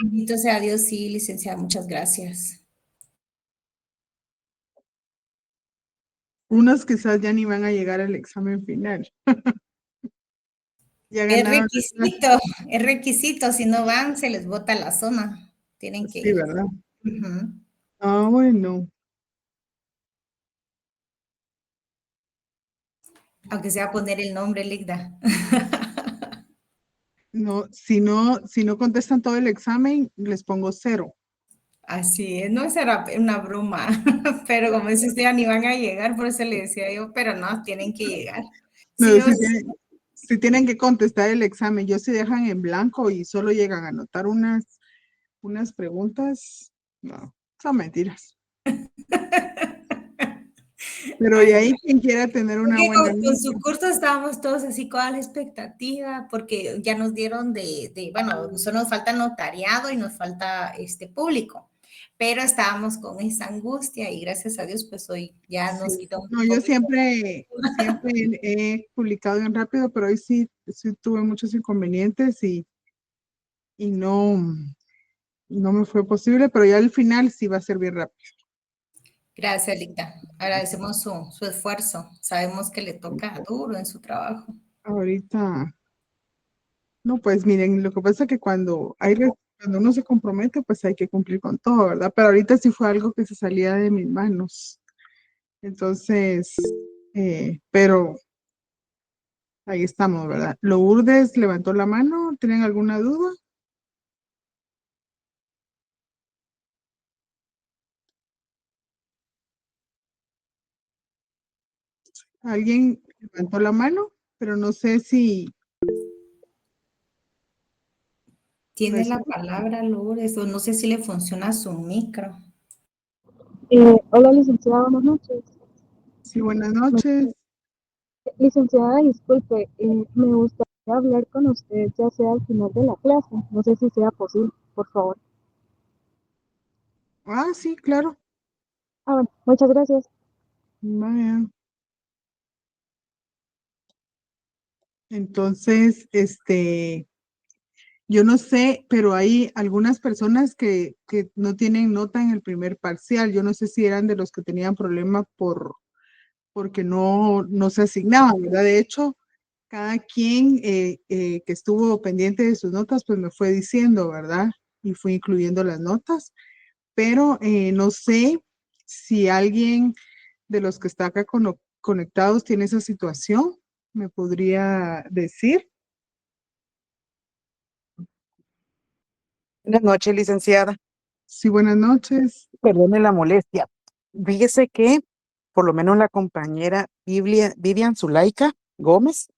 Bendito sea Dios, sí, licenciada, muchas gracias. Unos quizás ya ni van a llegar al examen final. Ya ganaron. Es requisito, si no van, se les bota la zona. Tienen que Sí, ir. ¿verdad? Ujú. Ah, bueno. Aunque sea poner el nombre, Ligda. No, si no contestan todo el examen, les pongo 0. Así es, no será una broma, pero como dice usted, ya ni van a llegar, por eso le decía yo, pero no, tienen que llegar. Sí No, o sí. si tienen que contestar el examen, yo si dejan en blanco y solo llegan a anotar unas preguntas, no, son mentiras. Pero y Ay, ahí quien quiera tener es una que buena con nota. su curso estábamos todos así con la expectativa, porque ya nos dieron bueno, solo nos falta notariado y nos falta este público, pero estábamos con esa angustia y gracias a Dios, pues hoy ya Sí, nos quitó un no, yo poquito. siempre he publicado bien rápido, pero hoy sí tuve muchos inconvenientes y no me fue posible, pero ya al final sí va a ser bien rápido. Gracias, Lita. Agradecemos su esfuerzo. Sabemos que le toca duro en su trabajo. Ahorita, no, pues miren, lo que pasa es que cuando uno se compromete, pues hay que cumplir con todo, ¿verdad? Pero ahorita sí fue algo que se salía de mis manos. Entonces, pero ahí estamos, ¿verdad? Lourdes levantó la mano, ¿tienen alguna duda? Alguien levantó la mano, pero no sé si lo Tiene la escucho. palabra, Lourdes, o no sé si le funciona su micro. Hola, licenciada, buenas noches. Sí, buenas noches. Licenciada, disculpe, me gustaría hablar con usted ya sea al final de la clase. No sé si sea posible, por favor. Ah, sí, claro. Bueno, muchas gracias. Vaya. Entonces, yo no sé, pero hay algunas personas que no tienen nota en el primer parcial. Yo no sé si eran de los que tenían problema porque no se asignaban, ¿verdad? De hecho, cada quien que estuvo pendiente de sus notas, pues me fue diciendo, ¿verdad? Y fui incluyendo las notas, pero no sé si alguien de los que está acá conectados tiene esa situación, me podría decir. Buenas noches, licenciada. Sí, buenas noches. Perdone la molestia. Fíjese que por lo menos la compañera Vivian Zulaika Gómez,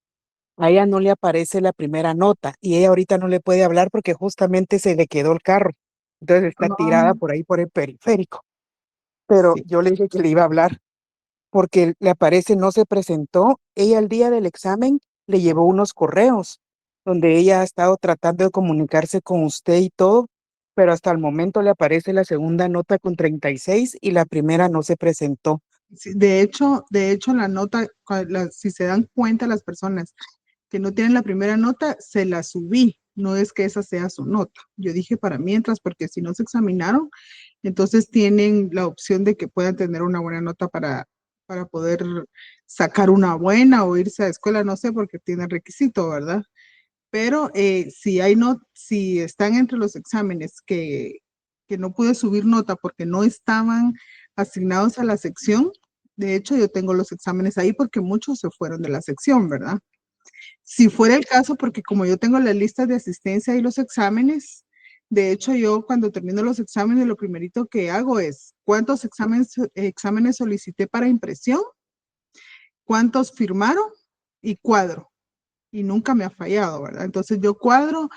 a ella no le aparece la primera nota y ella ahorita no le puede hablar porque justamente se le quedó el carro. Entonces está tirada Ah, por ahí por el periférico. Pero sí. yo le dije que le iba a hablar porque le aparece no se presentó. Ella el día del examen le llevó unos correos donde ella ha estado tratando de comunicarse con usted y todo, pero hasta el momento le aparece la segunda nota con 36 y la primera no se presentó. Sí, de hecho, la nota, si se dan cuenta las personas que no tienen la primera nota, se la subí. No es que esa sea su nota. Yo dije para mientras, porque si no se examinaron, entonces tienen la opción de que puedan tener una buena nota para poder sacar una buena o irse a escuela, no sé, porque tiene requisito, ¿verdad? Pero si están entre los exámenes que no pude subir nota porque no estaban asignados a la sección, de hecho yo tengo los exámenes ahí porque muchos se fueron de la sección, ¿verdad? Si fuera el caso, porque como yo tengo las listas de asistencia y los exámenes, de hecho yo cuando termino los exámenes lo primerito que hago es cuántos exámenes solicité para impresión, cuántos firmaron y cuadro y nunca me ha fallado, ¿verdad? Entonces yo cuadro,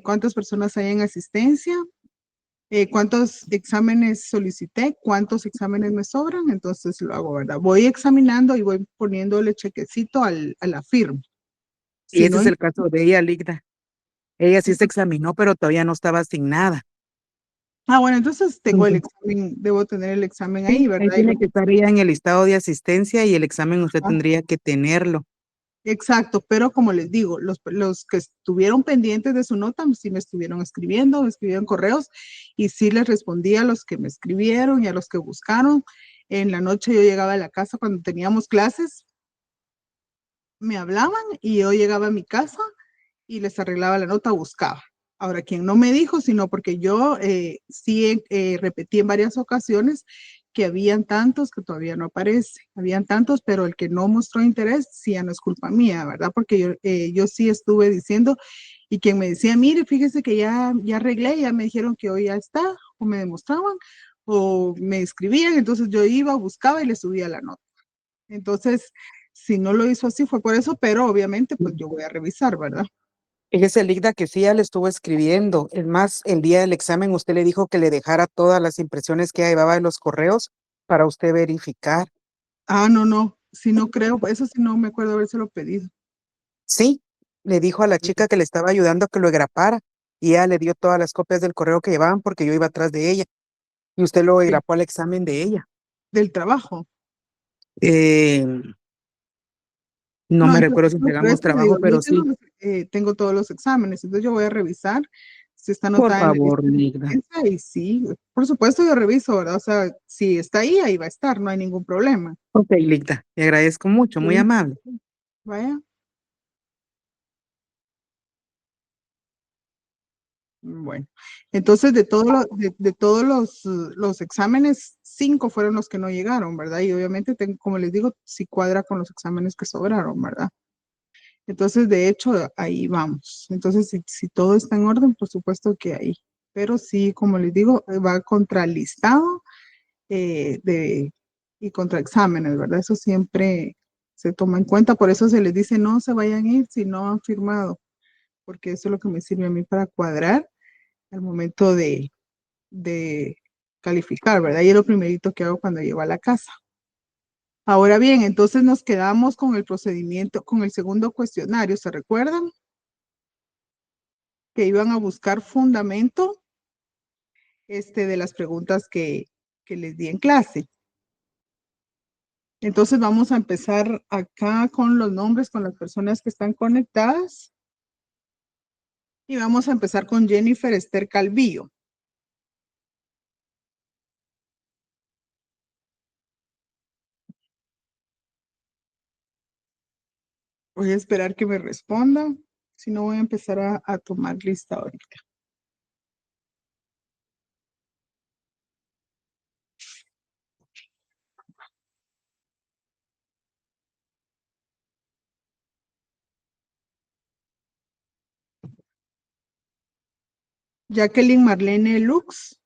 cuántas personas hay en asistencia, cuántos exámenes solicité, cuántos exámenes me sobran, entonces lo hago, ¿verdad? Voy examinando y voy poniéndole chequecito a la firma. Y Si ese no, es el caso de ella, Ligda. Ella sí, sí se examinó, pero todavía no estaba asignada. bueno, entonces tengo el Ujú. examen, debo tener el examen ahí, Sí, ¿verdad? ahí tiene que estar ella en el listado de asistencia y el examen usted Ah, tendría que tenerlo. Exacto, pero como les digo, los que estuvieron pendientes de su nota, sí me estuvieron escribiendo, me escribieron correos y sí les respondí a los que me escribieron y a los que buscaron. En la noche yo llegaba a la casa cuando teníamos clases, me hablaban y yo llegaba a mi casa y les arreglaba la nota, buscaba. Ahora, quien no me dijo, sino porque yo sí repetí en varias ocasiones que habían tantos que todavía no aparece, habían tantos, pero el que no mostró interés, sí, ya no es culpa mía, ¿verdad? Porque yo sí estuve diciendo, y quien me decía, mire, fíjese que ya arreglé, ya me dijeron que hoy ya está, o me demostraban, o me escribían, entonces yo iba, buscaba y le subía la nota. Entonces, si no lo hizo así fue por eso, pero obviamente pues yo voy a revisar, ¿verdad? Fíjese, Ligda, que sí, ya le estuvo escribiendo. Es más, el día del examen usted le dijo que le dejara todas las impresiones que llevaba en los correos para usted verificar. Ah, no, no, sí no creo, eso sí no me acuerdo habérselo pedido. Sí, le dijo a la chica que le estaba ayudando que lo grapara y ella le dio todas las copias del correo que llevaban porque yo iba atrás de ella y usted lo Del, grapó al examen de ella. del trabajo. Eh, no No, me entonces, recuerdo si no, pero entregamos es que le trabajo, digo, yo pero sí. tengo todos los exámenes, entonces yo voy a revisar si está Por anotada en la favor, lista de Ligda. defensa y sí, por supuesto yo reviso, ¿verdad? O sea, si está ahí, ahí va a estar, no hay ningún problema. Ok, Ligda, te agradezco mucho, muy Sí, amable. vaya, bueno. Entonces, de todos los exámenes, 5 fueron los que no llegaron, ¿verdad? Y obviamente, como les digo, si cuadra con los exámenes que sobraron, ¿verdad? Entonces, de hecho, ahí vamos. Entonces, si todo está en orden, por supuesto que ahí. Pero sí, como les digo, va contra listado de, y contra exámenes, ¿verdad? Eso siempre se toma en cuenta. Por eso se les dice no se vayan a ir si no han firmado, porque eso es lo que me sirve a mí para cuadrar al momento de calificar, ¿verdad? Y es lo primerito que hago cuando llego a la casa. Ahora bien, entonces nos quedamos con el procedimiento, con el segundo cuestionario, ¿se recuerdan? Que iban a buscar fundamento de las preguntas que les di en clase. Entonces vamos a empezar acá con los nombres, con las personas que están conectadas. Y vamos a empezar con Jennifer Esther Calvillo. Voy a esperar que me responda. Si no, voy a empezar a tomar lista ahorita. Jacqueline Marlene Lux.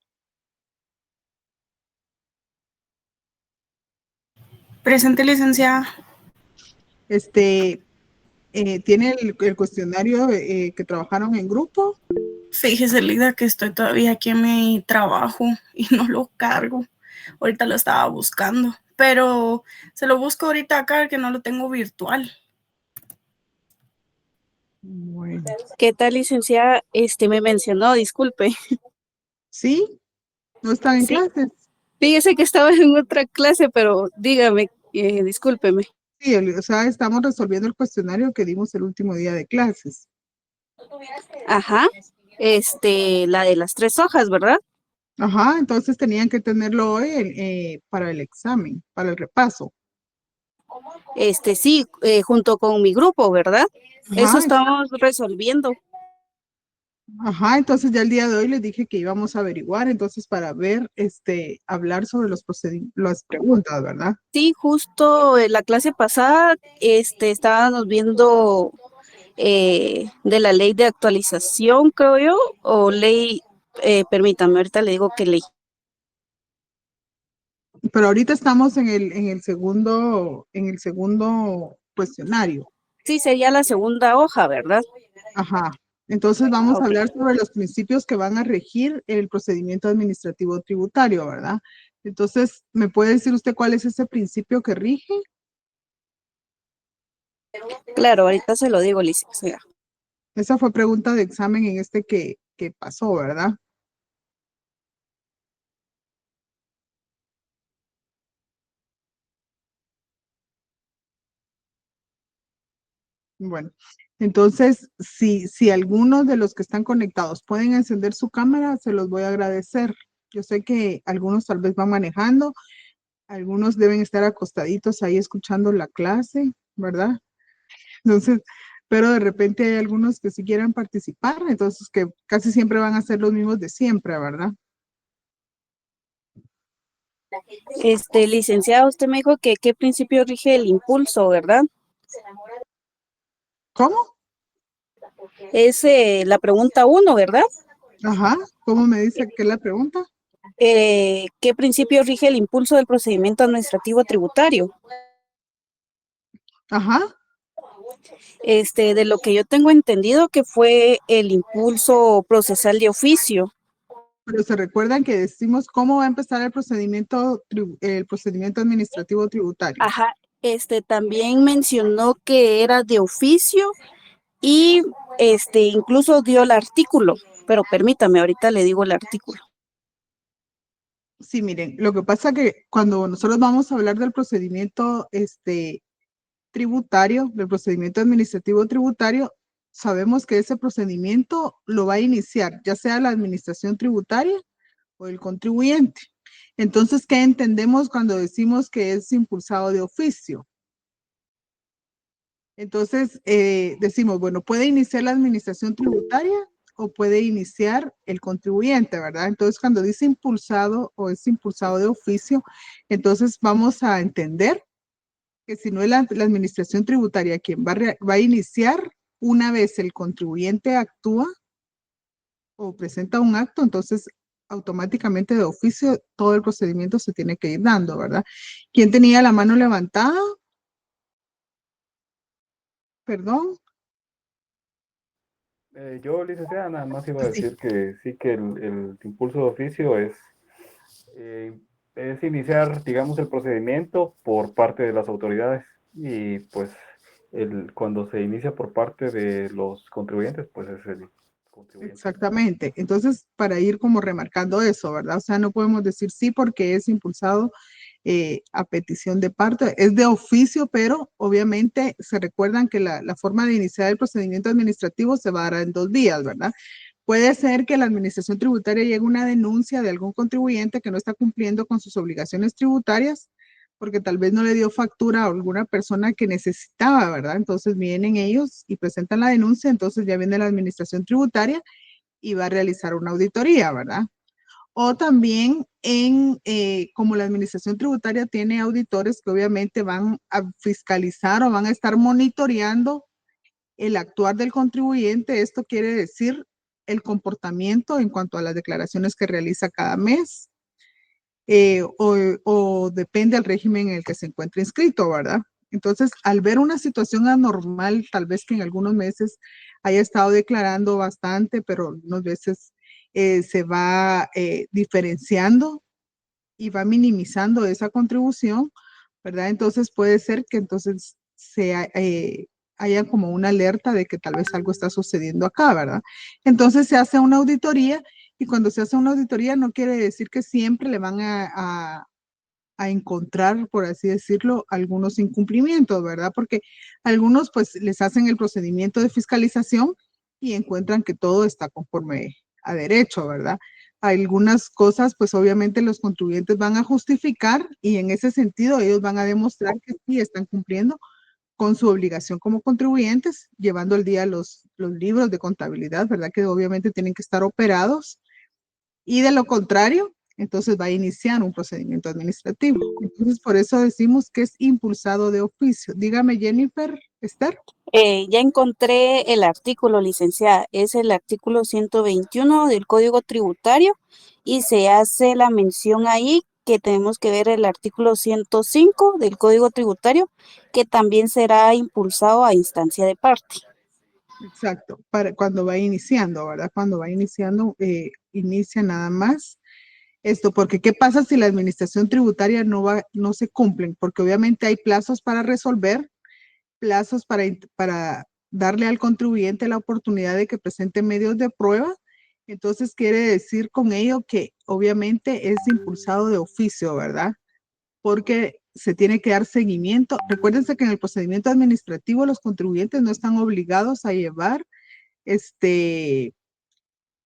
Presente, licenciada. ¿Tiene el cuestionario que trabajaron en grupo? Fíjese, Lida, que estoy todavía aquí en mi trabajo y no lo cargo. Ahorita lo estaba buscando, pero se lo busco ahorita acá, que no lo tengo virtual. Bueno. ¿Qué tal, licenciada? Me mencionó, disculpe. ¿Sí? ¿No están en Sí, clases? fíjese que estaba en otra clase, pero dígame, discúlpeme. Sí, o sea, estamos resolviendo el cuestionario que dimos el último día de clases. Ajá, la de las 3 hojas, ¿verdad? Ajá, entonces tenían que tenerlo hoy para el examen, para el repaso. Sí, junto con mi grupo, ¿verdad? Eso Ajá, estamos resolviendo. ajá, entonces ya el día de hoy les dije que íbamos a averiguar, entonces para ver, hablar sobre las preguntas, ¿verdad? Sí, justo en la clase pasada, estábamos viendo de la ley de actualización, creo yo, o ley, permítame, ahorita le digo qué ley. Pero ahorita estamos en el segundo cuestionario. Sí, sería la segunda hoja, ¿verdad? Ajá. Entonces Ah, vamos a ok. hablar sobre los principios que van a regir el procedimiento administrativo tributario, ¿verdad? Entonces, ¿me puede decir usted cuál es ese principio que rige? Claro, ahorita se lo digo, licenciada. Esa fue pregunta de examen en que pasó, ¿verdad? Bueno, entonces, si algunos de los que están conectados pueden encender su cámara, se los voy a agradecer. Yo sé que algunos tal vez van manejando, algunos deben estar acostaditos ahí escuchando la clase, ¿verdad? Entonces, pero de repente hay algunos que sí quieran participar, entonces que casi siempre van a ser los mismos de siempre, ¿verdad? Licenciado, usted me dijo que qué principio rige el impulso, ¿verdad? ¿Cómo? Es la pregunta 1, ¿verdad? Ajá, ¿cómo me dice que es la pregunta? ¿Qué principio rige el impulso del procedimiento administrativo tributario? Ajá, De lo que yo tengo entendido que fue el impulso procesal de oficio. pero se recuerdan que decimos cómo va a empezar el procedimiento administrativo tributario. Ajá, también mencionó que era de oficio y incluso dio el artículo, pero permítame, ahorita le digo el artículo. Sí, miren, lo que pasa que cuando nosotros vamos a hablar del procedimiento tributario, del procedimiento administrativo tributario, sabemos que ese procedimiento lo va a iniciar ya sea la administración tributaria o el contribuyente. Entonces, ¿qué entendemos cuando decimos que es impulsado de oficio? Entonces, decimos, bueno, puede iniciar la administración tributaria o puede iniciar el contribuyente, ¿verdad? Entonces, cuando dice impulsado o es impulsado de oficio, entonces vamos a entender que si no es la administración tributaria quien va a iniciar, una vez el contribuyente actúa o presenta un acto, entonces automáticamente de oficio todo el procedimiento se tiene que ir dando, ¿verdad? ¿Quién tenía la mano levantada? Perdón. Yo, licenciada, nada más iba a Sí. decir que sí que el impulso de oficio eh, es iniciar, digamos, el procedimiento por parte de las autoridades y pues cuando se inicia por parte de los contribuyentes, pues es el contribuyente. Exactamente. Entonces, para ir como remarcando eso, ¿verdad? O sea, no podemos decir sí porque es impulsado a petición de parte, es de oficio, pero obviamente se recuerdan que la forma de iniciar el procedimiento administrativo se va a dar en 2 vías, ¿verdad? Puede ser que la administración tributaria llegue una denuncia de algún contribuyente que no está cumpliendo con sus obligaciones tributarias, porque tal vez no le dio factura a alguna persona que necesitaba, ¿verdad? Entonces vienen ellos y presentan la denuncia, entonces ya viene la administración tributaria y va a realizar una auditoría, ¿verdad? O también como la administración tributaria tiene auditores que obviamente van a fiscalizar o van a estar monitoreando el actuar del contribuyente, esto quiere decir el comportamiento en cuanto a las declaraciones que realiza cada mes, o depende del régimen en el que se encuentre inscrito, ¿verdad? Entonces, al ver una situación anormal, tal vez que en algunos meses haya estado declarando bastante, pero algunas veces se va diferenciando y va minimizando esa contribución, ¿verdad? Entonces puede ser que entonces haya como una alerta de que tal vez algo está sucediendo acá, ¿verdad? Entonces se hace una auditoría y cuando se hace una auditoría no quiere decir que siempre le van a encontrar, por así decirlo, algunos incumplimientos, ¿verdad? Porque algunos pues les hacen el procedimiento de fiscalización y encuentran que todo está conforme a derecho, ¿verdad? Algunas cosas pues obviamente los contribuyentes van a justificar y en ese sentido ellos van a demostrar que sí están cumpliendo con su obligación como contribuyentes, llevando al día los libros de contabilidad, ¿verdad? Que obviamente tienen que estar operados y de lo contrario, entonces va a iniciar un procedimiento administrativo. Entonces, por eso decimos que es impulsado de oficio. Dígame, Jennifer, Esther. Ya encontré el artículo, licenciada. Es el artículo 121 del Código Tributario y se hace la mención ahí que tenemos que ver el artículo 105 del Código Tributario, que también será impulsado a instancia de parte. Exacto, para cuando va iniciando, ¿verdad? Cuando va iniciando, inicia nada más esto, porque ¿qué pasa si la administración tributaria no se cumplen? Porque obviamente hay plazos para resolver, plazos para darle al contribuyente la oportunidad de que presente medios de prueba. Entonces quiere decir con ello que obviamente es impulsado de oficio, ¿verdad? Porque se tiene que dar seguimiento. Recuérdense que en el procedimiento administrativo los contribuyentes no están obligados a llevar,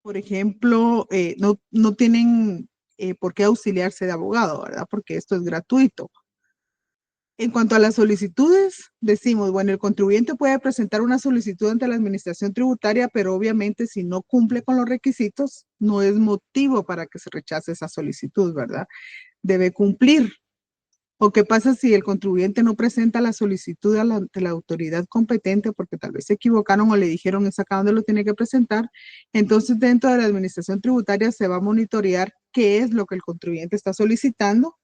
por ejemplo, no tienen por qué auxiliarse de abogado, ¿verdad? Porque esto es gratuito. En cuanto a las solicitudes, decimos, bueno, el contribuyente puede presentar una solicitud ante la administración tributaria, pero obviamente si no cumple con los requisitos, no es motivo para que se rechace esa solicitud, ¿verdad? Debe cumplir. ¿O qué pasa si el contribuyente no presenta la solicitud ante la autoridad competente porque tal vez se equivocaron o le dijeron es acá donde lo tiene que presentar? Entonces, dentro de la administración tributaria se va a monitorear qué es lo que el contribuyente está solicitando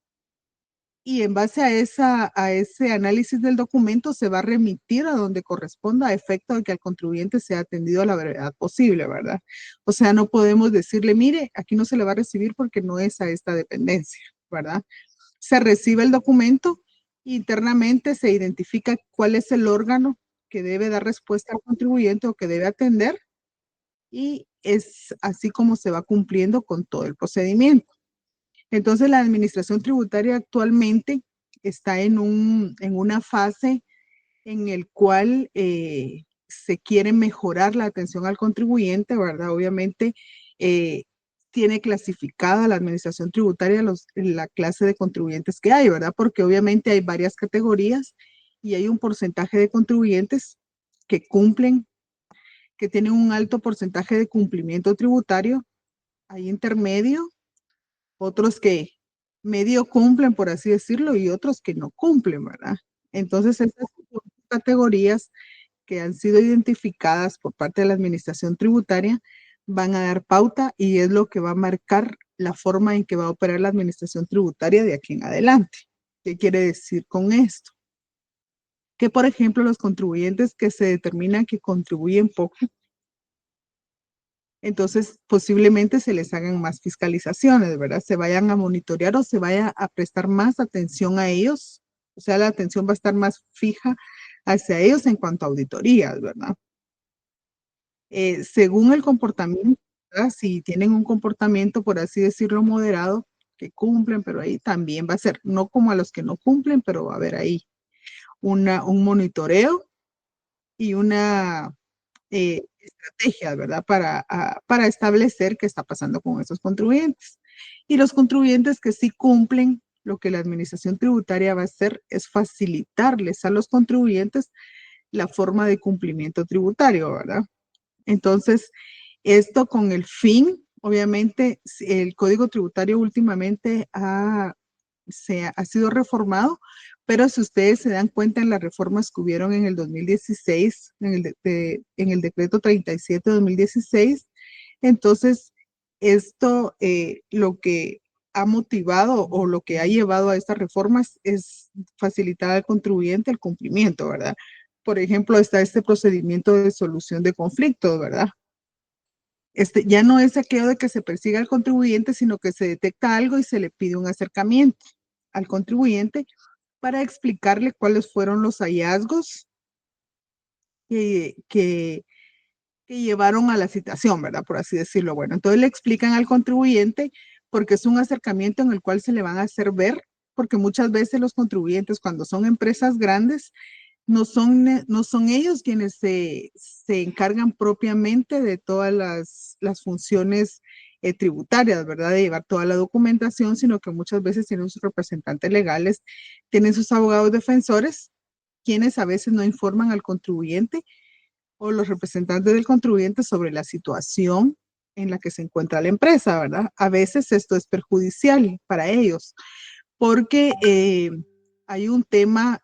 y en base a ese análisis del documento se va a remitir a donde corresponda a efecto de que el contribuyente sea atendido a la brevedad posible, ¿verdad? O sea, no podemos decirle, mire, aquí no se le va a recibir porque no es a esta dependencia, ¿verdad? Se recibe el documento, internamente se identifica cuál es el órgano que debe dar respuesta al contribuyente o que debe atender y es así como se va cumpliendo con todo el procedimiento. Entonces, la administración tributaria actualmente está en una fase en el cual se quiere mejorar la atención al contribuyente, ¿verdad? Obviamente, tiene clasificada la administración tributaria la clase de contribuyentes que hay, ¿verdad? Porque obviamente hay varias categorías y hay un porcentaje de contribuyentes que cumplen, que tienen un alto porcentaje de cumplimiento tributario, hay intermedio, otros que medio cumplen, por así decirlo, y otros que no cumplen, ¿verdad? Entonces, estas categorías que han sido identificadas por parte de la administración tributaria van a dar pauta y es lo que va a marcar la forma en que va a operar la administración tributaria de aquí en adelante. ¿Qué quiere decir con esto? Que, por ejemplo, los contribuyentes que se determinan que contribuyen poco, entonces posiblemente se les hagan más fiscalizaciones, ¿verdad? Se vayan a monitorear o se vaya a prestar más atención a ellos. O sea, la atención va a estar más fija hacia ellos en cuanto a auditorías, ¿verdad? Según el comportamiento, ¿verdad? Si tienen un comportamiento, por así decirlo, moderado, que cumplen, pero ahí también va a ser, no como a los que no cumplen, pero va a haber ahí un monitoreo y una estrategia, ¿verdad? Para establecer qué está pasando con esos contribuyentes. Y los contribuyentes que sí cumplen, lo que la administración tributaria va a hacer es facilitarles a los contribuyentes la forma de cumplimiento tributario, ¿verdad? Entonces, esto con el fin, obviamente, el Código Tributario últimamente ha sido reformado, pero si ustedes se dan cuenta en las reformas que hubieron en el 2016, en el decreto 37 de 2016, entonces esto lo que ha motivado o lo que ha llevado a estas reformas es facilitar al contribuyente el cumplimiento, ¿verdad? Por ejemplo, está este procedimiento de solución de conflictos, ¿verdad? Ya no es aquello de que se persiga al contribuyente, sino que se detecta algo y se le pide un acercamiento al contribuyente para explicarle cuáles fueron los hallazgos que llevaron a la citación, ¿verdad? Por así decirlo. Bueno, entonces le explican al contribuyente porque es un acercamiento en el cual se le van a hacer ver, porque muchas veces los contribuyentes cuando son empresas grandes, no son ellos quienes se encargan propiamente de todas las funciones tributarias, ¿verdad? De llevar toda la documentación, sino que muchas veces tienen sus representantes legales, tienen sus abogados defensores, quienes a veces no informan al contribuyente o los representantes del contribuyente sobre la situación en la que se encuentra la empresa, ¿verdad? A veces esto es perjudicial para ellos porque hay un tema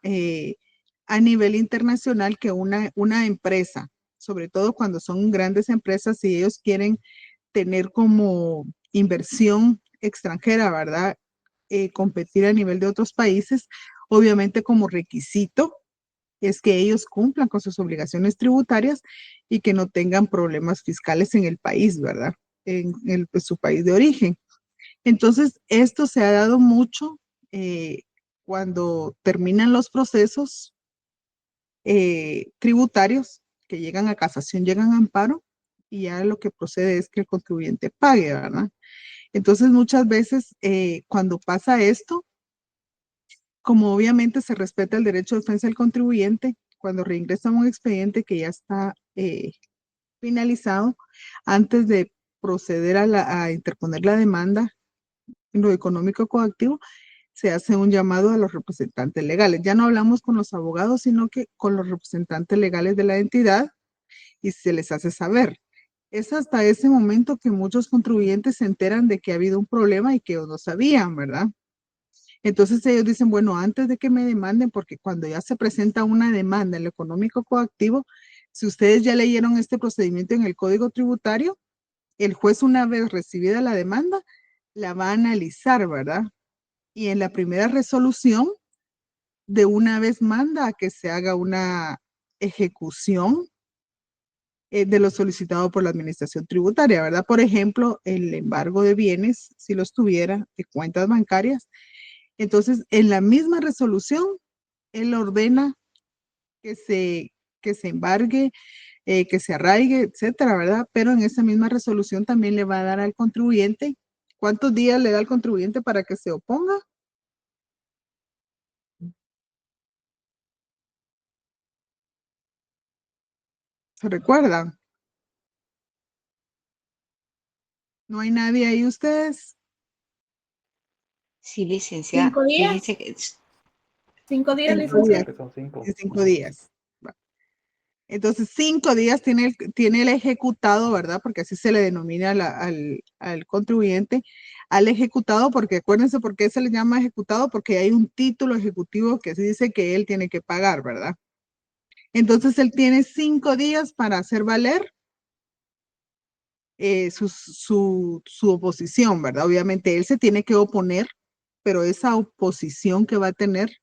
a nivel internacional que una empresa, sobre todo cuando son grandes empresas y ellos quieren tener como inversión extranjera, ¿verdad? Competir a nivel de otros países, obviamente como requisito es que ellos cumplan con sus obligaciones tributarias y que no tengan problemas fiscales en el país, ¿verdad? Pues, su país de origen. Entonces, esto se ha dado mucho cuando terminan los procesos tributarios que llegan a casación, llegan a amparo y ya lo que procede es que el contribuyente pague, ¿verdad? Entonces, muchas veces cuando pasa esto, como obviamente se respeta el derecho de defensa del contribuyente, cuando reingresa un expediente que ya está finalizado, antes de proceder a interponer la demanda en lo económico coactivo, se hace un llamado a los representantes legales. Ya no hablamos con los abogados, sino que con los representantes legales de la entidad y se les hace saber. Es hasta ese momento que muchos contribuyentes se enteran de que ha habido un problema y que ellos no sabían, ¿verdad? Entonces ellos dicen, bueno, antes de que me demanden, porque cuando ya se presenta una demanda en lo económico coactivo, si ustedes ya leyeron este procedimiento en el Código Tributario, el juez, una vez recibida la demanda, la va a analizar, ¿verdad? Y en la primera resolución, de una vez manda a que se haga una ejecución de lo solicitado por la administración tributaria, ¿verdad? Por ejemplo, el embargo de bienes, si los tuviera, de cuentas bancarias. Entonces, en la misma resolución, él ordena que se embargue, que se arraigue, etcétera, ¿verdad? Pero en esa misma resolución también le va a dar al contribuyente. ¿Cuántos días le da al contribuyente para que se oponga? ¿Se recuerdan? ¿No hay nadie ahí ustedes? Sí, licenciada. 5 días. Fíjese que 5 días, Cinco licenciada. días. Son 5. Sí, 5 días. Entonces, 5 días tiene el ejecutado, ¿verdad? Porque así se le denomina al contribuyente, al ejecutado, porque acuérdense por qué se le llama ejecutado, porque hay un título ejecutivo que sí dice que él tiene que pagar, ¿verdad? Entonces, él tiene 5 días para hacer valer su oposición, ¿verdad? Obviamente, él se tiene que oponer, pero esa oposición que va a tener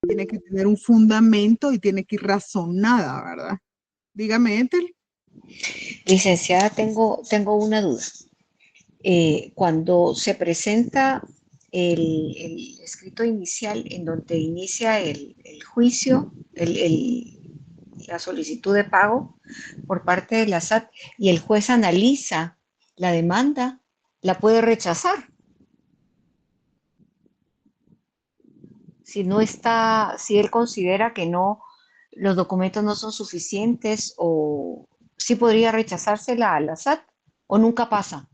tiene que tener un fundamento y tiene que ir razonada, ¿verdad? Dígame, Ethel. licenciada, tengo una duda. Cuando se presenta el escrito inicial en donde inicia el juicio, la solicitud de pago por parte de la SAT y el juez analiza la demanda, la puede rechazar. Si no está, si él considera que no, los documentos no son suficientes o sí podría rechazársela a la SAT o nunca pasa.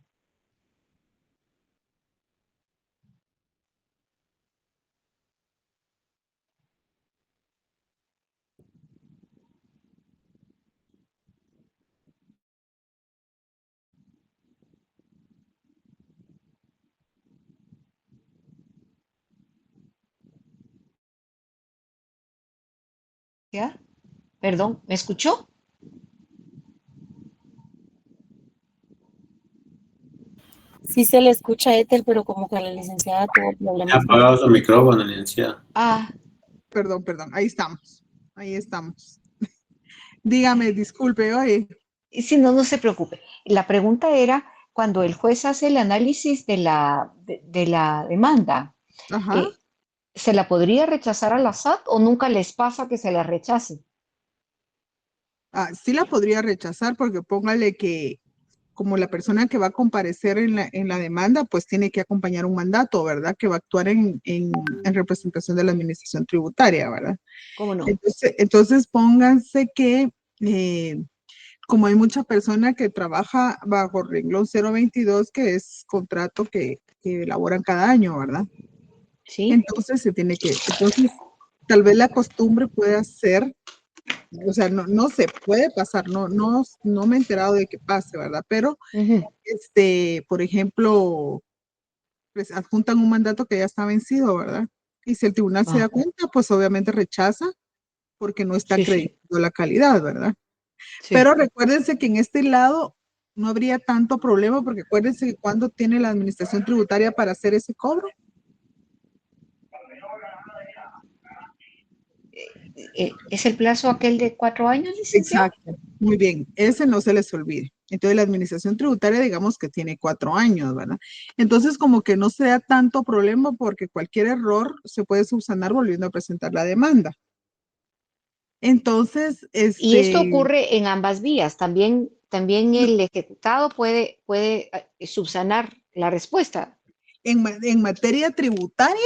¿Ya? Perdón, ¿me escuchó? Sí se le escucha a Ethel, pero como que la licenciada tuvo Ha problemas. apagado su micrófono, licenciada. Ah, Perdón, ahí estamos. Ahí estamos. Dígame, disculpe, oye. si no, no se preocupe. La pregunta era, cuando el juez hace el análisis de la demanda, Ajá. ¿se la podría rechazar a la SAT o nunca les pasa que se la rechace? Sí la podría rechazar porque póngale que como la persona que va a comparecer en la demanda, pues tiene que acompañar un mandato, ¿verdad? Que va a actuar en representación de la administración tributaria, ¿verdad? ¿Cómo no? Entonces pónganse que como hay mucha persona que trabaja bajo renglón 022, que es contrato que elaboran cada año, ¿verdad? Sí. Entonces entonces tal vez la costumbre pueda ser, o sea, no se puede pasar, no me he enterado de que pase, ¿verdad? Pero, por ejemplo, pues adjuntan un mandato que ya está vencido, ¿verdad? Y si el tribunal se da cuenta, pues obviamente rechaza porque no está acreditando la calidad, ¿verdad? Sí. Pero recuérdense que en este lado no habría tanto problema porque acuérdense que cuando tiene la administración tributaria para hacer ese cobro. ¿Es el plazo aquel de 4 años, licenciado? Exacto, muy bien, ese no se les olvide. Entonces la administración tributaria, digamos que tiene 4 años, ¿verdad? Entonces como que no sea tanto problema porque cualquier error se puede subsanar volviendo a presentar la demanda. Entonces, Y esto ocurre en ambas vías. También el ejecutado puede subsanar la respuesta. En materia tributaria,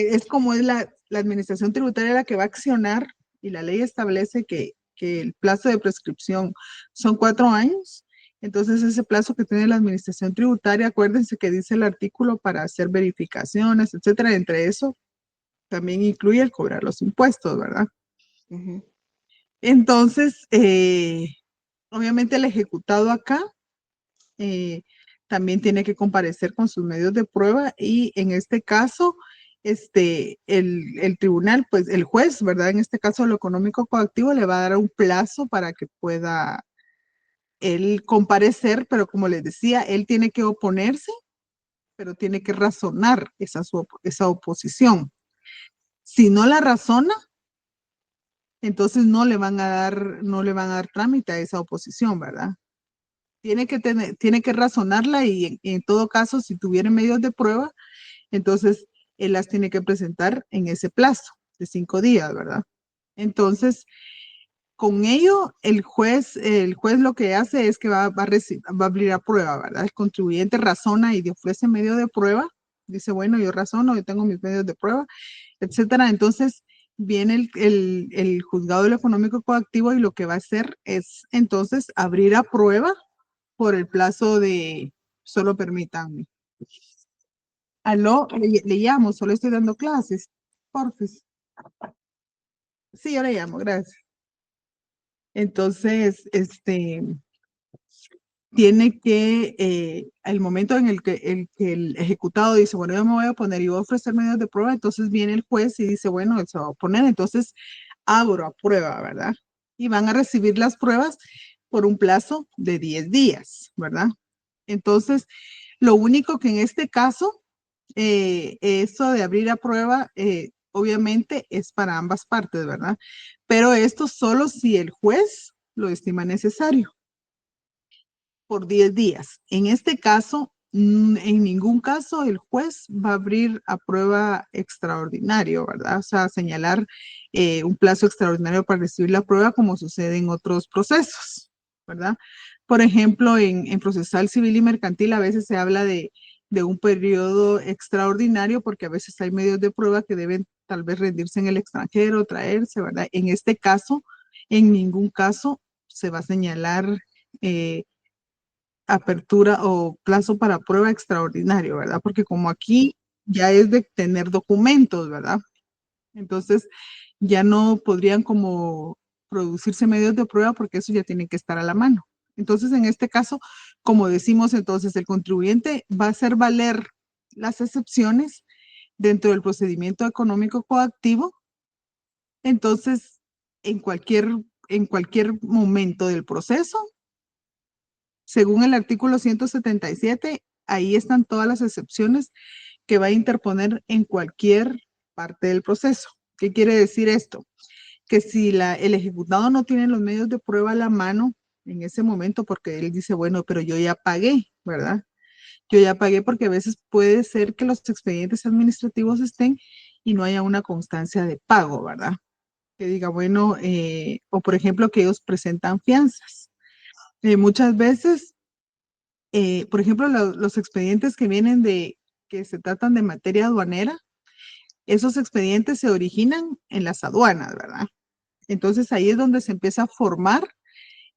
es como es la administración tributaria la que va a accionar y la ley establece que el plazo de prescripción son 4 años. Entonces, ese plazo que tiene la administración tributaria, acuérdense que dice el artículo para hacer verificaciones, etcétera. Entre eso, también incluye el cobrar los impuestos, ¿verdad? Entonces, obviamente el ejecutado acá también tiene que comparecer con sus medios de prueba y en este caso, el tribunal, pues el juez, ¿verdad? En este caso, lo económico coactivo le va a dar un plazo para que pueda él comparecer, pero como les decía, él tiene que oponerse, pero tiene que razonar esa oposición. Si no la razona, entonces no le van a dar trámite a esa oposición, ¿verdad? Tiene que razonarla y en todo caso, si tuviera medios de prueba, entonces él las tiene que presentar en ese plazo de 5 días, ¿verdad? Entonces, con ello, el juez lo que hace es que va a abrir a prueba, ¿verdad? El contribuyente razona y le ofrece medio de prueba, dice, bueno, yo razono, yo tengo mis medios de prueba, etcétera. Entonces, viene el juzgado de lo económico coactivo y lo que va a hacer es entonces abrir a prueba por el plazo de, solo permítanme. Aló, le llamo, solo estoy dando clases, porfis. Sí, yo le llamo, gracias. Entonces, tiene que, el momento en el que el ejecutado dice, bueno, yo me voy a poner y voy a ofrecer medios de prueba, entonces viene el juez y dice, bueno, él se va a oponer, entonces abro a prueba, ¿verdad? Y van a recibir las pruebas por un plazo de 10 días, ¿verdad? Entonces, lo único que en este caso, eso de abrir a prueba, obviamente es para ambas partes, ¿verdad? Pero esto solo si el juez lo estima necesario por 10 días. En este caso, en ningún caso el juez va a abrir a prueba extraordinario, ¿verdad? O sea, señalar un plazo extraordinario para recibir la prueba como sucede en otros procesos, ¿verdad? Por ejemplo, en procesal civil y mercantil a veces se habla de un periodo extraordinario porque a veces hay medios de prueba que deben tal vez rendirse en el extranjero, traerse, ¿verdad? En este caso, en ningún caso se va a señalar apertura o plazo para prueba extraordinario, ¿verdad? Porque como aquí ya es de tener documentos, ¿verdad? Entonces ya no podrían como producirse medios de prueba porque eso ya tiene que estar a la mano. Entonces, en este caso, como decimos, entonces el contribuyente va a hacer valer las excepciones dentro del procedimiento económico coactivo. Entonces, en cualquier momento del proceso, según el artículo 177, ahí están todas las excepciones que va a interponer en cualquier parte del proceso. ¿Qué quiere decir esto? Que si el ejecutado no tiene los medios de prueba a la mano en ese momento, porque él dice, bueno, pero yo ya pagué, ¿verdad? Yo ya pagué porque a veces puede ser que los expedientes administrativos estén y no haya una constancia de pago, ¿verdad? Que diga, bueno, o por ejemplo, que ellos presentan fianzas. Muchas veces por ejemplo, los expedientes que vienen que se tratan de materia aduanera, esos expedientes se originan en las aduanas, ¿verdad? Entonces ahí es donde se empieza a formar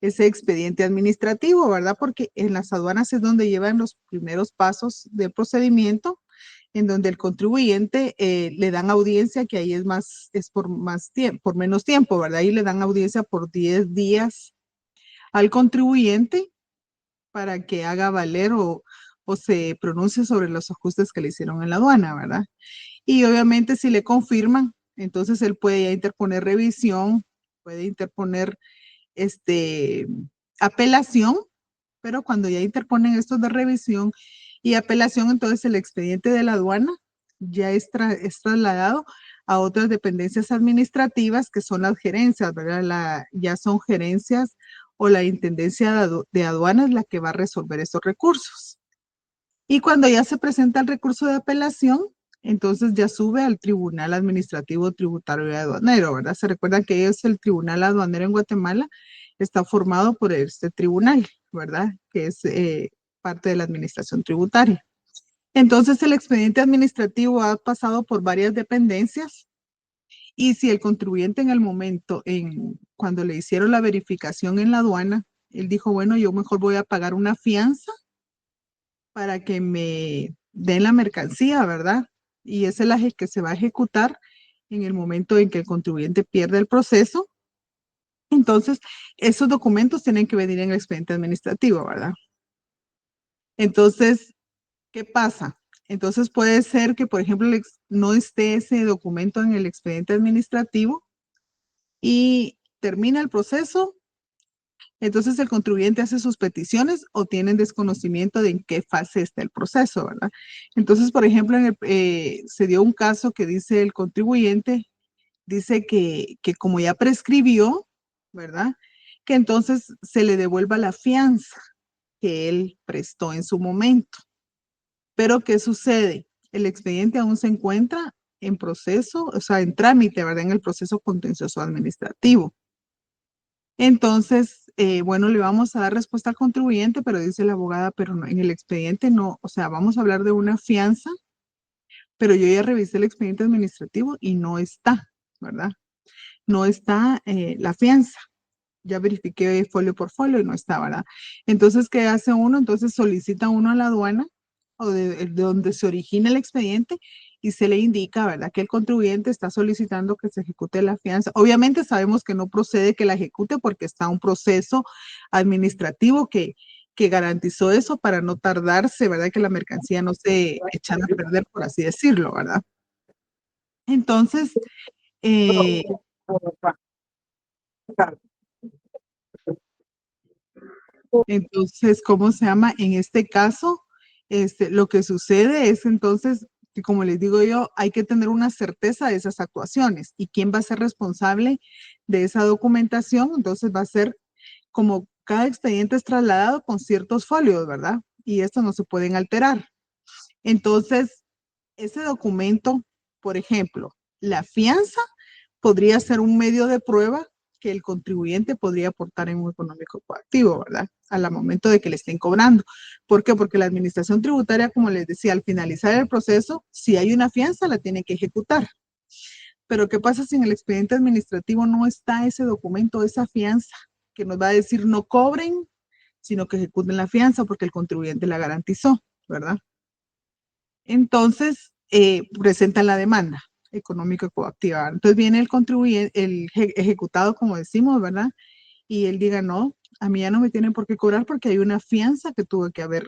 ese expediente administrativo, ¿verdad? Porque en las aduanas es donde llevan los primeros pasos del procedimiento, en donde el contribuyente le dan audiencia, que ahí es por más tiempo, por menos tiempo, ¿verdad? Ahí le dan audiencia por 10 días al contribuyente para que haga valer o se pronuncie sobre los ajustes que le hicieron en la aduana, ¿verdad? Y obviamente si le confirman, entonces él puede ya interponer revisión, puede interponer apelación, pero cuando ya interponen estos de revisión y apelación, entonces el expediente de la aduana ya es trasladado a otras dependencias administrativas que son las gerencias, ¿verdad? Ya son gerencias o la intendencia de aduanas la que va a resolver esos recursos. Y cuando ya se presenta el recurso de apelación, entonces ya sube al Tribunal Administrativo Tributario y Aduanero, ¿verdad? Se recuerdan que es el Tribunal Aduanero en Guatemala, está formado por este tribunal, ¿verdad? Que es parte de la administración tributaria. Entonces el expediente administrativo ha pasado por varias dependencias y si el contribuyente en el momento, cuando le hicieron la verificación en la aduana, él dijo, bueno, yo mejor voy a pagar una fianza para que me den la mercancía, ¿verdad? Y esa es la que se va a ejecutar en el momento en que el contribuyente pierde el proceso. Entonces, esos documentos tienen que venir en el expediente administrativo, ¿verdad? Entonces, ¿qué pasa? Entonces puede ser que, por ejemplo, no esté ese documento en el expediente administrativo y termina el proceso. Entonces el contribuyente hace sus peticiones o tienen desconocimiento de en qué fase está el proceso, ¿verdad? Entonces, por ejemplo, se dio un caso que dice el contribuyente, dice que como ya prescribió, ¿verdad? Que entonces se le devuelva la fianza que él prestó en su momento. Pero, ¿qué sucede? El expediente aún se encuentra en proceso, o sea, en trámite, ¿verdad? En el proceso contencioso administrativo. Entonces, bueno, le vamos a dar respuesta al contribuyente, pero dice la abogada, pero no, en el expediente no, o sea, vamos a hablar de una fianza, pero yo ya revisé el expediente administrativo y no está, ¿verdad? No está la fianza. Ya verifiqué folio por folio y no está, ¿verdad? Entonces, ¿qué hace uno? Entonces solicita uno a la aduana o de donde se origina el expediente y se le indica, ¿verdad? Que el contribuyente está solicitando que se ejecute la fianza. Obviamente sabemos que no procede que la ejecute porque está un proceso administrativo que garantizó eso para no tardarse, ¿verdad? Que la mercancía no se echara a perder, por así decirlo, ¿verdad? Entonces, eh, entonces, ¿cómo se llama? En este caso, lo que sucede es entonces que, como les digo yo, hay que tener una certeza de esas actuaciones y quién va a ser responsable de esa documentación. Entonces, va a ser como cada expediente es trasladado con ciertos folios, ¿verdad? Y estos no se pueden alterar. Entonces, ese documento, por ejemplo, la fianza podría ser un medio de prueba que el contribuyente podría aportar en un económico coactivo, ¿verdad? Al momento de que le estén cobrando. ¿Por qué? Porque la administración tributaria, como les decía, al finalizar el proceso, si hay una fianza, la tiene que ejecutar. Pero ¿qué pasa si en el expediente administrativo no está ese documento, esa fianza, que nos va a decir no cobren, sino que ejecuten la fianza porque el contribuyente la garantizó, ¿verdad? Entonces, presentan la demanda económica coactiva. Entonces viene el contribuyente, el ejecutado, como decimos, ¿verdad? Y él diga, no, a mí ya no me tienen por qué cobrar porque hay una fianza que tuve que haber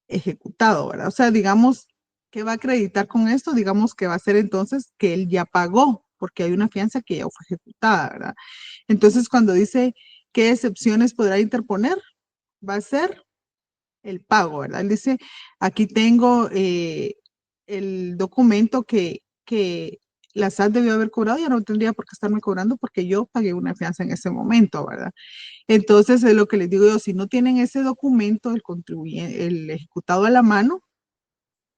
ejecutado, ¿verdad? O sea, digamos, ¿qué va a acreditar con esto? Digamos que va a ser entonces que él ya pagó porque hay una fianza que ya fue ejecutada, ¿verdad? Entonces, cuando dice qué excepciones podrá interponer, va a ser el pago, ¿verdad? Él dice, aquí tengo el documento que la SAT debió haber cobrado, ya no tendría por qué estarme cobrando porque yo pagué una fianza en ese momento, ¿verdad? Entonces, es lo que les digo yo, si no tienen ese documento, el ejecutado a la mano,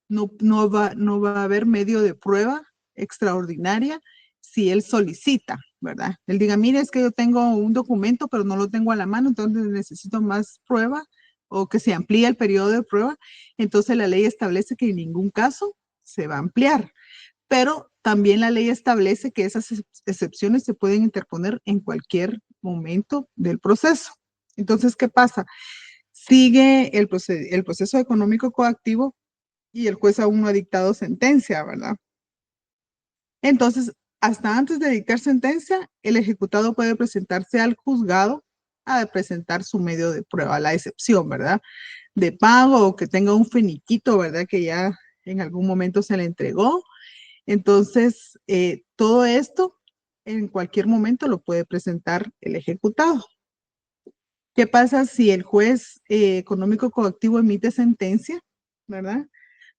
no va a haber medio de prueba extraordinaria si él solicita, ¿verdad? Él diga, mire, es que yo tengo un documento, pero no lo tengo a la mano, entonces necesito más prueba o que se amplíe el periodo de prueba. Entonces la ley establece que en ningún caso se va a ampliar, pero también la ley establece que esas excepciones se pueden interponer en cualquier momento del proceso. Entonces, ¿qué pasa? Sigue el proceso económico coactivo y el juez aún no ha dictado sentencia, ¿verdad? Entonces, hasta antes de dictar sentencia, el ejecutado puede presentarse al juzgado a presentar su medio de prueba, la excepción, ¿verdad? De pago o que tenga un finiquito, ¿verdad? Que ya en algún momento se le entregó. Entonces, todo esto en cualquier momento lo puede presentar el ejecutado. ¿Qué pasa si el juez económico coactivo emite sentencia, ¿verdad?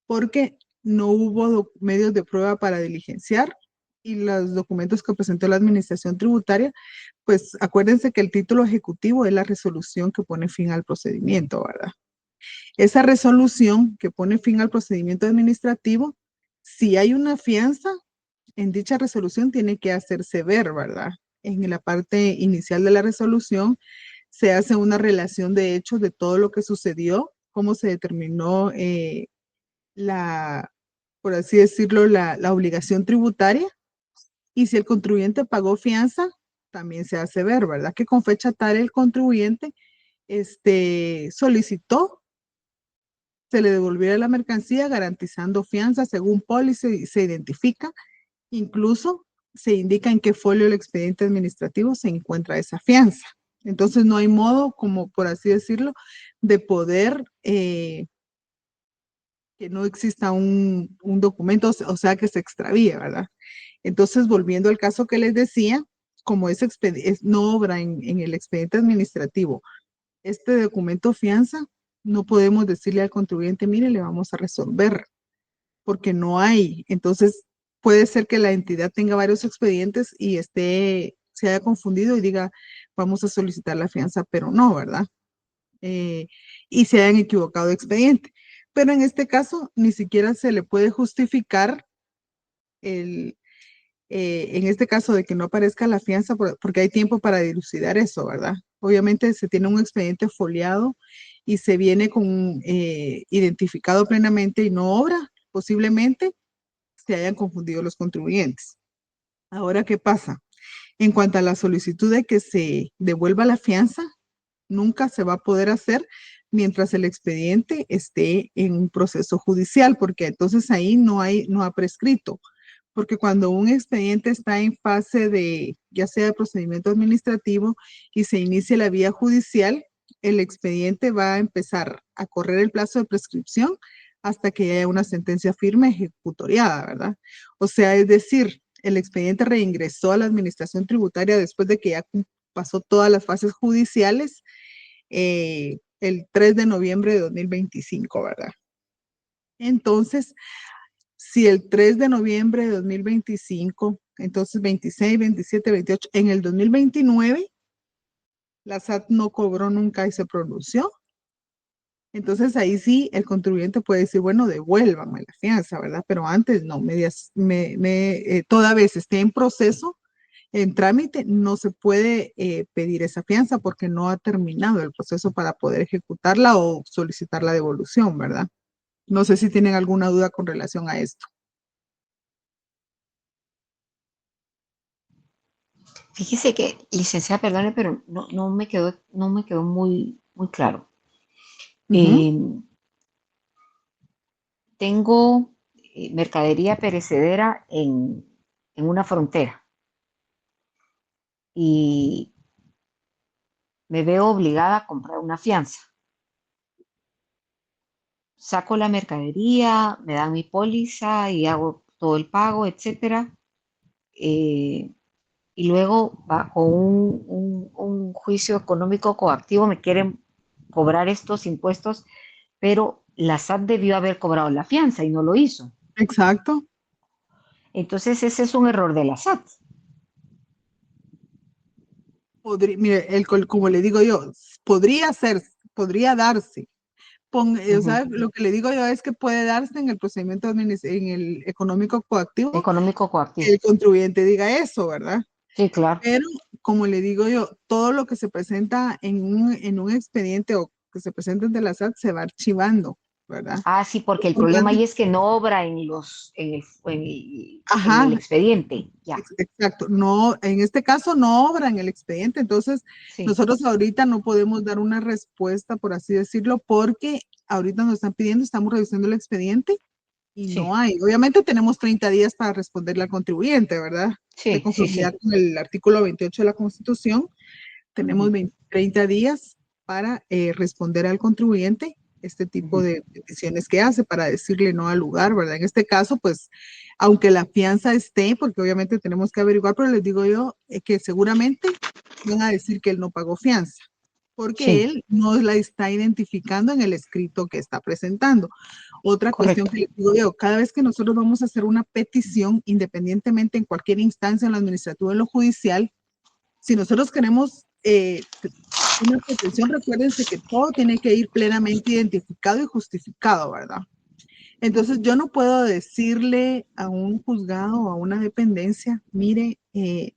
Porque no hubo medios de prueba para diligenciar y los documentos que presentó la administración tributaria, pues acuérdense que el título ejecutivo es la resolución que pone fin al procedimiento, ¿verdad? Esa resolución que pone fin al procedimiento administrativo, si hay una fianza, en dicha resolución tiene que hacerse ver, ¿verdad? En la parte inicial de la resolución se hace una relación de hechos de todo lo que sucedió, cómo se determinó por así decirlo, la obligación tributaria. Y si el contribuyente pagó fianza, también se hace ver, ¿verdad? Que con fecha tal el contribuyente solicitó, se le devolviera la mercancía garantizando fianza según póliza, se identifica, incluso se indica en qué folio del expediente administrativo se encuentra esa fianza. Entonces no hay modo, como por así decirlo, de poder que no exista un documento, o sea, que se extravíe, ¿verdad? Entonces, volviendo al caso que les decía, como no obra en el expediente administrativo, este documento fianza, no podemos decirle al contribuyente, mire, le vamos a resolver, porque no hay. Entonces, puede ser que la entidad tenga varios expedientes y se haya confundido y diga, vamos a solicitar la fianza, pero no, ¿verdad? Y se hayan equivocado de expediente. Pero en este caso, ni siquiera se le puede justificar en este caso de que no aparezca la fianza, porque hay tiempo para dilucidar eso, ¿verdad? Obviamente se tiene un expediente foliado y se viene con identificado plenamente y no obra, posiblemente se hayan confundido los contribuyentes. Ahora, ¿qué pasa? En cuanto a la solicitud de que se devuelva la fianza, nunca se va a poder hacer mientras el expediente esté en un proceso judicial, porque entonces ahí no ha prescrito. Porque cuando un expediente está en fase de, ya sea de procedimiento administrativo y se inicia la vía judicial, el expediente va a empezar a correr el plazo de prescripción hasta que haya una sentencia firme ejecutoriada, ¿verdad? O sea, es decir, el expediente reingresó a la administración tributaria después de que ya pasó todas las fases judiciales el 3 de noviembre de 2025, ¿verdad? Entonces, si el 3 de noviembre de 2025, entonces 26, 27, 28, en el 2029, la SAT no cobró nunca y se pronunció. Entonces ahí sí el contribuyente puede decir, bueno, devuélvame la fianza, ¿verdad? Pero antes no, toda vez esté en proceso, en trámite, no se puede pedir esa fianza porque no ha terminado el proceso para poder ejecutarla o solicitar la devolución, ¿verdad? No sé si tienen alguna duda con relación a esto. Fíjese que, licenciada, perdone, pero no me quedó muy claro. Tengo mercadería perecedera en una frontera y me veo obligada a comprar una fianza. Saco la mercadería, me dan mi póliza y hago todo el pago, etcétera. Y luego, bajo un juicio económico coactivo, me quieren cobrar estos impuestos, pero la SAT debió haber cobrado la fianza y no lo hizo. Exacto. Entonces, ese es un error de la SAT. Mire, como le digo yo, podría darse. O sea, lo que le digo yo es que puede darse en el procedimiento en el económico coactivo. Económico coactivo. Que el contribuyente diga eso, ¿verdad? Sí, claro. Pero, como le digo yo, todo lo que se presenta en un expediente o que se presenta ante la SAT se va archivando, ¿verdad? Ah, sí, porque el problema ahí es que no obra en el expediente. Ya. Exacto. No, en este caso no obra en el expediente, entonces nosotros ahorita no podemos dar una respuesta, por así decirlo, porque ahorita nos están pidiendo, estamos revisando el expediente y no hay. Obviamente tenemos 30 días para responderle al contribuyente, ¿verdad? De conformidad con el artículo 28 de la Constitución, tenemos 30 días para responder al contribuyente este tipo de peticiones que hace para decirle no al lugar, ¿verdad? En este caso, pues, aunque la fianza esté, porque obviamente tenemos que averiguar, pero les digo yo que seguramente van a decir que él no pagó fianza, porque él no la está identificando en el escrito que está presentando. Otra cuestión que les digo yo, cada vez que nosotros vamos a hacer una petición, independientemente en cualquier instancia, en lo administrativo o en lo judicial, si nosotros queremos una petición, recuérdense que todo tiene que ir plenamente identificado y justificado, ¿verdad? Entonces yo no puedo decirle a un juzgado o a una dependencia, mire,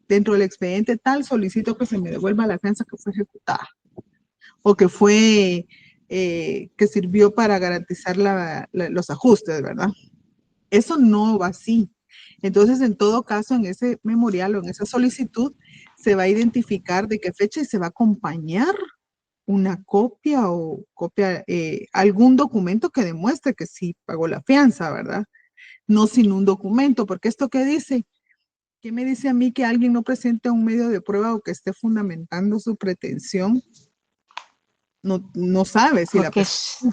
dentro del expediente tal solicito que se me devuelva la fianza que fue ejecutada o que fue que sirvió para garantizar los ajustes, ¿verdad? Eso no va así. Entonces, en todo caso, en ese memorial o en esa solicitud, se va a identificar de qué fecha y se va a acompañar una copia o algún documento que demuestre que sí pagó la fianza, ¿verdad? No sin un documento, porque esto que dice, ¿qué me dice a mí que alguien no presente un medio de prueba o que esté fundamentando su pretensión? No sabe si la Porque persona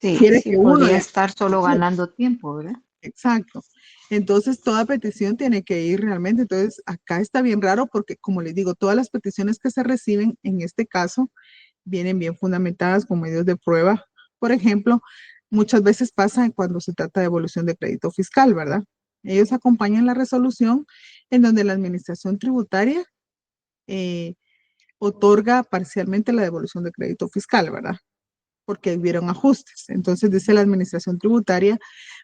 sí, quiere sí que uno podría le... estar solo ganando tiempo, ¿verdad? Exacto. Entonces, toda petición tiene que ir realmente. Entonces, acá está bien raro porque, como les digo, todas las peticiones que se reciben en este caso vienen bien fundamentadas con medios de prueba. Por ejemplo, muchas veces pasa cuando se trata de devolución de crédito fiscal, ¿verdad? Ellos acompañan la resolución en donde la administración tributaria otorga parcialmente la devolución de crédito fiscal, ¿verdad? Porque hubieron ajustes. Entonces dice la administración tributaria,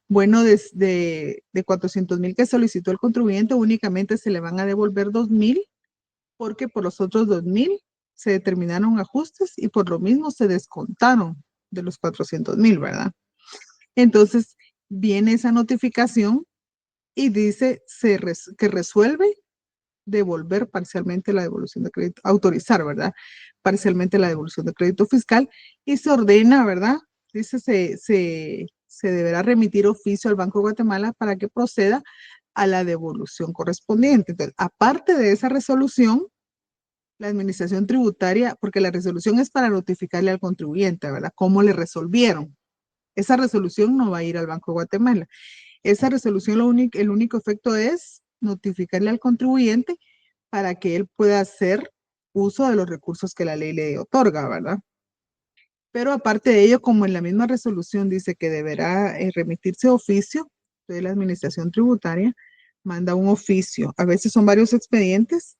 bueno, de 400,000 que solicitó el contribuyente, únicamente se le van a devolver 2,000 porque por los otros 2,000 se determinaron ajustes y por lo mismo se descontaron de los 400,000, ¿verdad? Entonces viene esa notificación y dice que resuelve devolver parcialmente la devolución de crédito, autorizar, ¿verdad? Parcialmente la devolución de crédito fiscal y se ordena, ¿verdad? Dice, se deberá remitir oficio al Banco de Guatemala para que proceda a la devolución correspondiente. Entonces, aparte de esa resolución, la administración tributaria, porque la resolución es para notificarle al contribuyente, ¿verdad? ¿Cómo le resolvieron? Esa resolución no va a ir al Banco de Guatemala. Esa resolución, el único efecto es notificarle al contribuyente para que él pueda hacer uso de los recursos que la ley le otorga, ¿verdad? Pero aparte de ello, como en la misma resolución dice que deberá remitirse oficio, entonces la administración tributaria manda un oficio. A veces son varios expedientes,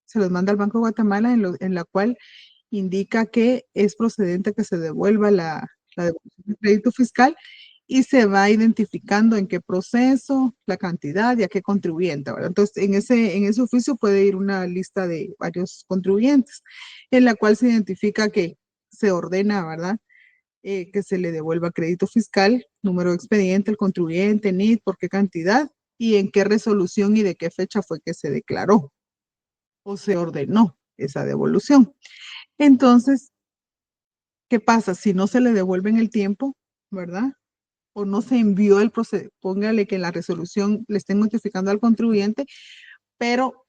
se los manda al Banco de Guatemala en la cual indica que es procedente que se devuelva la devolución de crédito fiscal y se va identificando en qué proceso, la cantidad y a qué contribuyente, ¿verdad? Entonces, en ese oficio puede ir una lista de varios contribuyentes, en la cual se identifica que se ordena, ¿verdad? Que se le devuelva crédito fiscal, número de expediente, el contribuyente, NID, por qué cantidad y en qué resolución y de qué fecha fue que se declaró o se ordenó esa devolución. Entonces, ¿qué pasa? Si no se le devuelve en el tiempo, ¿verdad? O no se envió el proceso, póngale que en la resolución le estén notificando al contribuyente, pero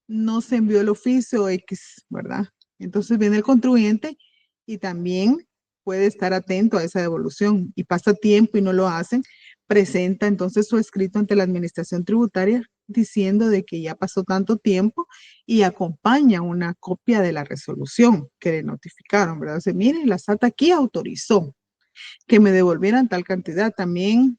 no se envió el oficio X, ¿verdad? Entonces viene el contribuyente y también puede estar atento a esa devolución y pasa tiempo y no lo hacen, presenta entonces su escrito ante la administración tributaria diciendo de que ya pasó tanto tiempo y acompaña una copia de la resolución que le notificaron, ¿verdad? O sea, miren, la SAT aquí autorizó que me devolvieran tal cantidad. También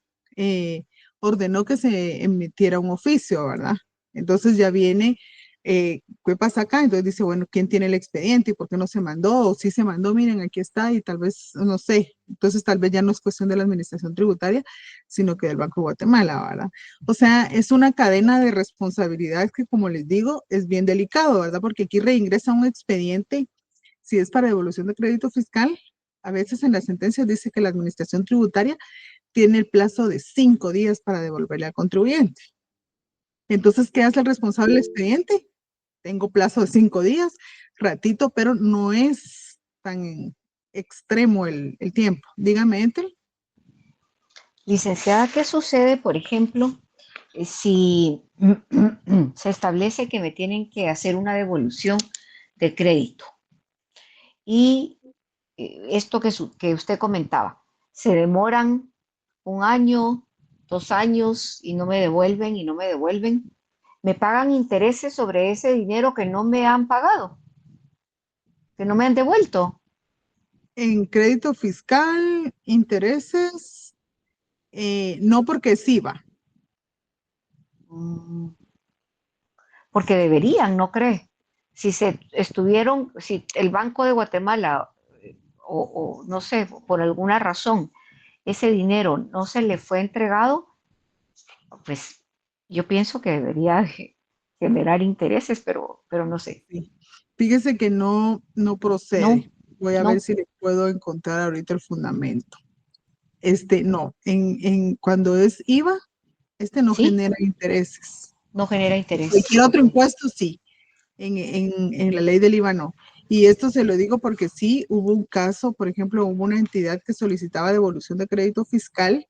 ordenó que se emitiera un oficio, ¿verdad? Entonces ya viene, ¿qué pasa acá? Entonces dice, bueno, ¿quién tiene el expediente y por qué no se mandó? O si se mandó, miren, aquí está y tal vez, no sé. Entonces tal vez ya no es cuestión de la administración tributaria, sino que del Banco de Guatemala, ¿verdad? O sea, es una cadena de responsabilidades que, como les digo, es bien delicado, ¿verdad? Porque aquí reingresa un expediente, si es para devolución de crédito fiscal, a veces en las sentencias dice que la administración tributaria tiene el plazo de 5 días para devolverle al contribuyente. Entonces, ¿qué hace el responsable del expediente? Tengo plazo de 5 días, ratito, pero no es tan extremo el tiempo. Dígame, Ethel. Licenciada, ¿qué sucede, por ejemplo, si se establece que me tienen que hacer una devolución de crédito? Y esto que usted comentaba, se demoran 1 año, 2 años y no me devuelven y no me devuelven. Me pagan intereses sobre ese dinero que no me han pagado, que no me han devuelto. En crédito fiscal, intereses, no porque sí va. Porque deberían, ¿no cree? Si si el Banco de Guatemala o no sé, por alguna razón, ese dinero no se le fue entregado, pues yo pienso que debería generar intereses, pero no sé. Sí. Fíjese que no No, procede. Voy a No, ver si le puedo encontrar ahorita el fundamento. No, cuando es IVA, no ¿sí? genera intereses. No genera interés. Cualquier otro Ok. impuesto sí, en la ley del IVA no. Y esto se lo digo porque sí hubo un caso, por ejemplo, hubo una entidad que solicitaba devolución de crédito fiscal,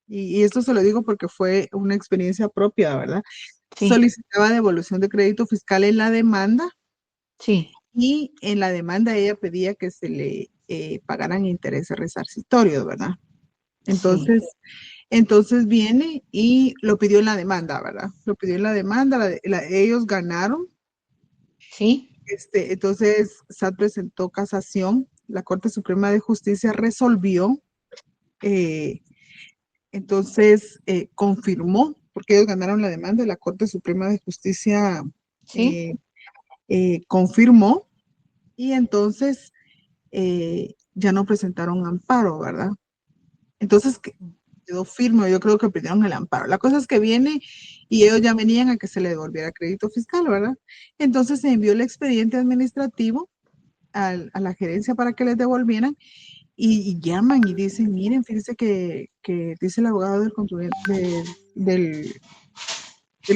y esto se lo digo porque fue una experiencia propia, ¿verdad? Sí, Solicitaba devolución de crédito fiscal en la demanda, sí, y en la demanda ella pedía que se le pagaran intereses resarcitorios, ¿verdad? sí, Entonces viene y lo pidió en la demanda, ¿verdad? Lo pidió en la demanda, ellos ganaron. sí, Entonces SAT presentó casación, la Corte Suprema de Justicia resolvió, eh, entonces confirmó, porque ellos ganaron la demanda, y la Corte Suprema de Justicia sí. eh, confirmó, y entonces ya no presentaron amparo, ¿verdad? Entonces quedó firme, yo creo que pidieron el amparo. La cosa es que viene y ellos ya venían a que se le devolviera crédito fiscal, ¿verdad? Entonces se envió el expediente administrativo a la gerencia para que les devolvieran, y llaman y dicen, miren, fíjense que dice el abogado del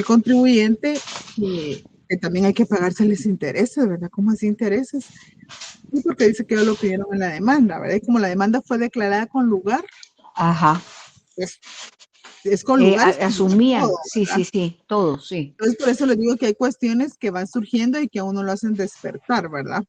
contribuyente que también hay que pagárseles intereses, ¿verdad? ¿Cómo así intereses? Sí, porque dice que ellos lo pidieron en la demanda, ¿verdad? Y como la demanda fue declarada con lugar, Ajá. pues es con lugar, Asumían, todo, sí, ¿verdad? sí, sí, todo, sí. Entonces, por eso les digo que hay cuestiones que van surgiendo y que a uno lo hacen despertar, ¿verdad?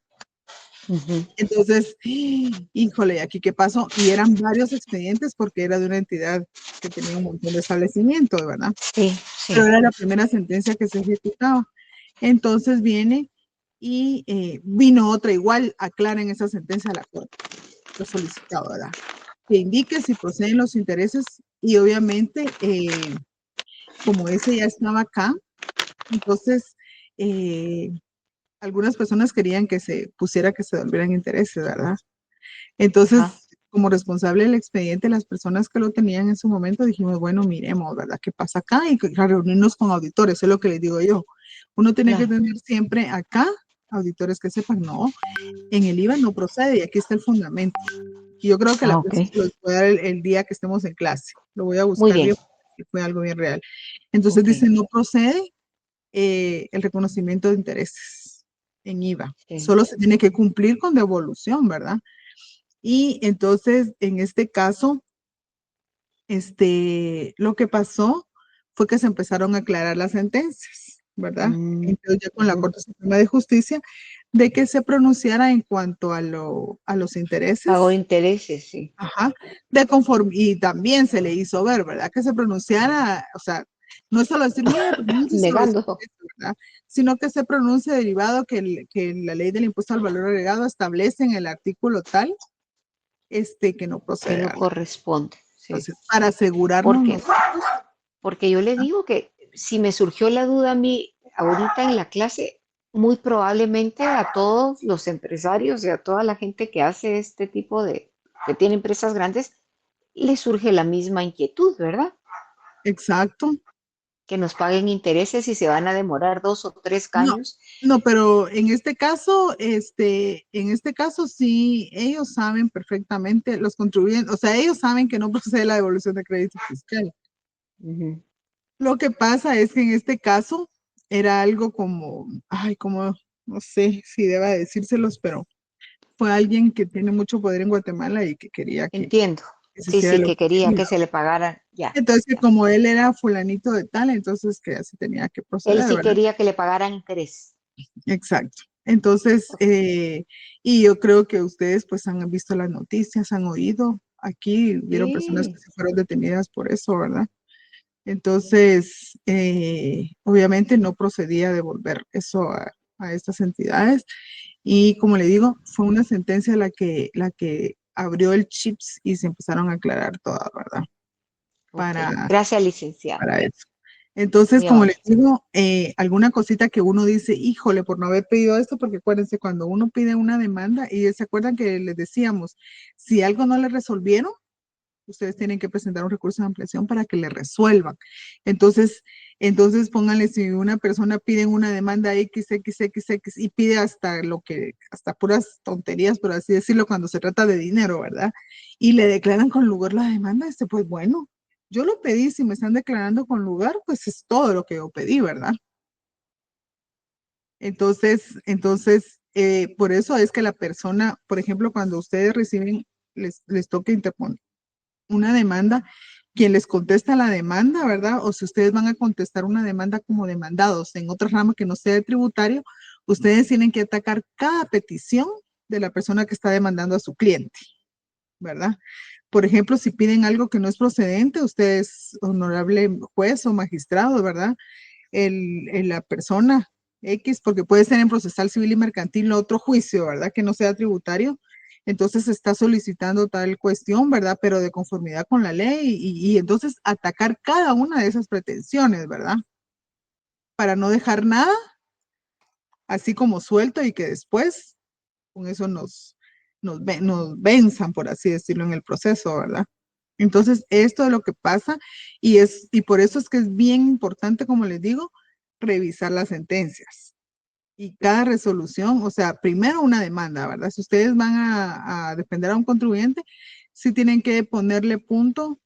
Ujú. Entonces, híjole, ¿y aquí qué pasó? Y eran varios expedientes porque era de una entidad que tenía un montón de establecimientos, ¿verdad? Sí, Pero sí. era la primera sentencia que se ejecutaba. Entonces viene y vino otra igual, aclara en esa sentencia a la Corte, lo solicitado, ¿verdad? Que indique si proceden los intereses, y obviamente, como ese ya estaba acá, entonces algunas personas querían que se pusiera que se devolvieran intereses, ¿verdad? Ajá. Entonces, como responsable del expediente, las personas que lo tenían en su momento dijimos, bueno, miremos, ¿verdad? ¿Qué pasa acá? Y reunirnos con auditores, es lo que les digo yo. Uno tiene que Claro. tener siempre acá auditores que sepan, no, en el IVA no procede, y aquí está el fundamento. Y yo creo que la Ah, ok. clase se los voy a dar el día que estemos en clase. Lo voy a Muy buscar bien. bien, porque fue algo bien real. Entonces Ok. dice, no procede el reconocimiento de intereses en IVA. Sí. Solo se tiene que cumplir con devolución, ¿verdad? Y entonces, en este caso, lo que pasó fue que se empezaron a aclarar las sentencias, ¿verdad? Mm, Entonces, ya con la ujú. Corte Suprema de Justicia, de que se pronunciara en cuanto a los Pago de intereses, intereses, sí. ajá, y también se le hizo ver, ¿verdad? Que se pronunciara, o sea, no es solo decir, mire, pronuncie sobre los Negando. intereses, ¿verdad? Sino que se pronuncie derivado que la ley del impuesto al valor agregado establece en el artículo tal, que no Que procede, no ¿verdad? corresponde. Sí. Entonces, para asegurarnos Porque, nosotros, porque yo le digo que si me surgió la duda a mí ahorita en la clase, muy probablemente a todos los empresarios y a toda la gente que hace este tipo que tiene empresas grandes, le surge la misma inquietud, ¿verdad? exacto. Que nos paguen intereses y se van a demorar 2 o 3 No, años. no, pero en este caso sí, ellos saben perfectamente, los contribuyentes, o sea, ellos saben que no procede la devolución de crédito fiscal. Ujú. Lo que pasa es que en este caso era algo como, ay, como, no sé si deba decírselos, pero fue alguien que tiene mucho poder en Guatemala y que quería Entiendo. que se Sí, hiciera sí, lo que que quería quería. que se le pagara. Ya, Entonces, que ya. como él era fulanito de tal, entonces que así tenía que Él proceder, sí ¿verdad? quería que le pagaran interés. Exacto. Entonces, y yo creo que ustedes pues han visto las noticias, han oído, aquí vieron personas que Sí, se fueron detenidas por eso, ¿verdad? Entonces, obviamente no procedía a devolver eso a estas entidades, y como le digo, fue una sentencia la que abrió el chips y se empezaron a aclarar todas, ¿verdad? ok. Para, Gracias, licenciado. para eso. Entonces, Muy como les amable. digo, alguna cosita que uno dice, híjole, por no haber pedido esto, porque acuérdense, cuando uno pide una demanda, y se acuerdan que les decíamos, si algo no le resolvieron, ustedes tienen que presentar un recurso de ampliación para que le resuelvan. Entonces pónganle, si una persona pide una demanda XXXX y pide hasta puras tonterías, por así decirlo, cuando se trata de dinero, ¿verdad? Y le declaran con lugar la demanda, pues bueno, yo lo pedí, si me están declarando con lugar, pues es todo lo que yo pedí, ¿verdad? Entonces, por eso es que la persona, por ejemplo, cuando ustedes reciben, les toca interponer una demanda, quien les contesta la demanda, ¿verdad? O si ustedes van a contestar una demanda como demandados en otra rama que no sea de tributario, ustedes tienen que atacar cada petición de la persona que está demandando a su cliente, ¿verdad? Por ejemplo, si piden algo que no es procedente, ustedes, honorable juez o magistrado, ¿verdad? La persona X, porque puede ser en procesal civil y mercantil otro juicio, ¿verdad? Que no sea tributario. Entonces está solicitando tal cuestión, ¿verdad? Pero de conformidad con la ley y entonces atacar cada una de esas pretensiones, ¿verdad? Para no dejar nada así como suelto y que después con eso nos venzan, por así decirlo, en el proceso, ¿verdad? Entonces, esto es lo que pasa y por eso es que es bien importante, como les digo, revisar las sentencias. Y cada resolución, o sea, primero una demanda, ¿verdad? Si ustedes van a defender a un contribuyente, sí tienen que ponerle punto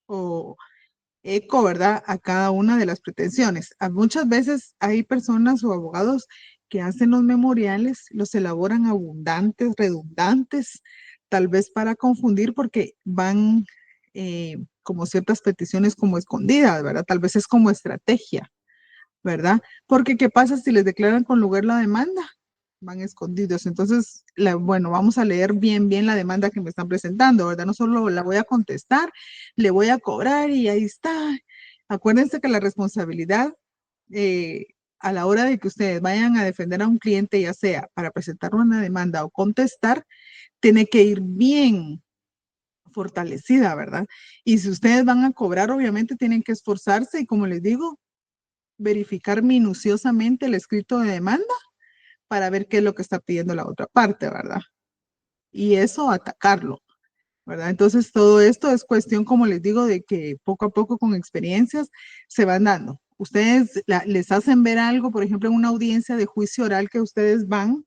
o eco, ¿verdad? A cada una de las pretensiones. Muchas veces hay personas o abogados que hacen los memoriales, los elaboran abundantes, redundantes, tal vez para confundir porque van como ciertas peticiones como escondidas, ¿verdad? Tal vez es como estrategia, ¿verdad? Porque ¿qué pasa si les declaran con lugar la demanda? Van escondidos. Entonces, bueno, vamos a leer bien la demanda que me están presentando, ¿verdad? No solo la voy a contestar, le voy a cobrar y ahí está. Acuérdense que la responsabilidad a la hora de que ustedes vayan a defender a un cliente, ya sea para presentar una demanda o contestar, tiene que ir bien fortalecida, ¿verdad? Y si ustedes van a cobrar, obviamente tienen que esforzarse y como les digo, verificar minuciosamente el escrito de demanda para ver qué es lo que está pidiendo la otra parte, ¿verdad? Y eso atacarlo, ¿verdad? Entonces todo esto es cuestión, como les digo, de que poco a poco con experiencias se van dando. Ustedes les hacen ver algo, por ejemplo, en una audiencia de juicio oral que ustedes van,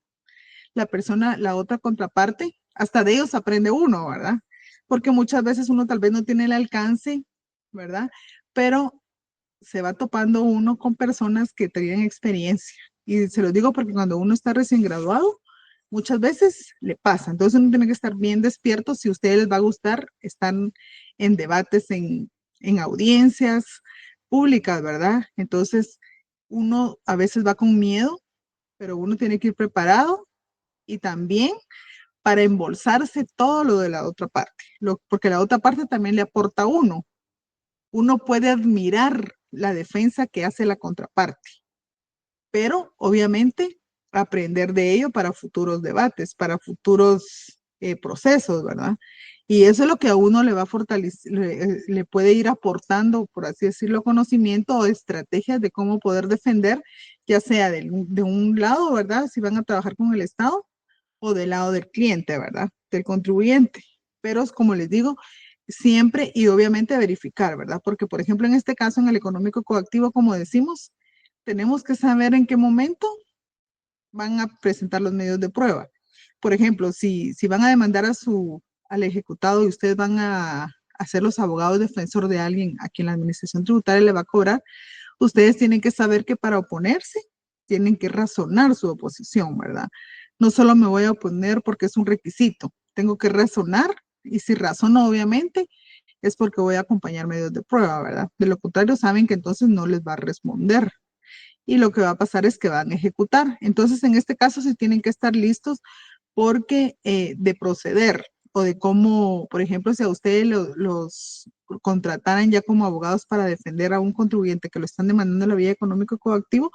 la persona, la otra contraparte, hasta de ellos aprende uno, ¿verdad? Porque muchas veces uno tal vez no tiene el alcance, ¿verdad? Pero se va topando uno con personas que tienen experiencia. Y se lo digo porque cuando uno está recién graduado, muchas veces le pasa. Entonces uno tiene que estar bien despierto. Si a ustedes les va a gustar, están en debates, en audiencias públicas, ¿verdad? Entonces uno a veces va con miedo, pero uno tiene que ir preparado y también para embolsarse todo lo de la otra parte, porque la otra parte también le aporta a uno. Uno puede admirar la defensa que hace la contraparte, pero obviamente aprender de ello para futuros debates, para futuros procesos, ¿verdad? Y eso es lo que a uno le va a fortalecer, le puede ir aportando, por así decirlo, conocimiento o estrategias de cómo poder defender, ya sea de un lado, ¿verdad? Si van a trabajar con el Estado o del lado del cliente, ¿verdad? Del contribuyente. Pero como les digo, siempre y obviamente verificar, ¿verdad? Porque, por ejemplo, en este caso, en el económico coactivo, como decimos, tenemos que saber en qué momento van a presentar los medios de prueba. Por ejemplo, si van a demandar al ejecutado y ustedes van a ser los abogados defensor de alguien a quien la administración tributaria le va a cobrar, ustedes tienen que saber que para oponerse tienen que razonar su oposición, ¿verdad? No solo me voy a oponer porque es un requisito, tengo que razonar y si razono, obviamente, es porque voy a acompañar medios de prueba, ¿verdad? De lo contrario, saben que entonces no les va a responder y lo que va a pasar es que van a ejecutar. Entonces, en este caso, sí tienen que estar listos porque de proceder o de cómo, por ejemplo, si a ustedes los contrataran ya como abogados para defender a un contribuyente que lo están demandando en la vía económico coactivo,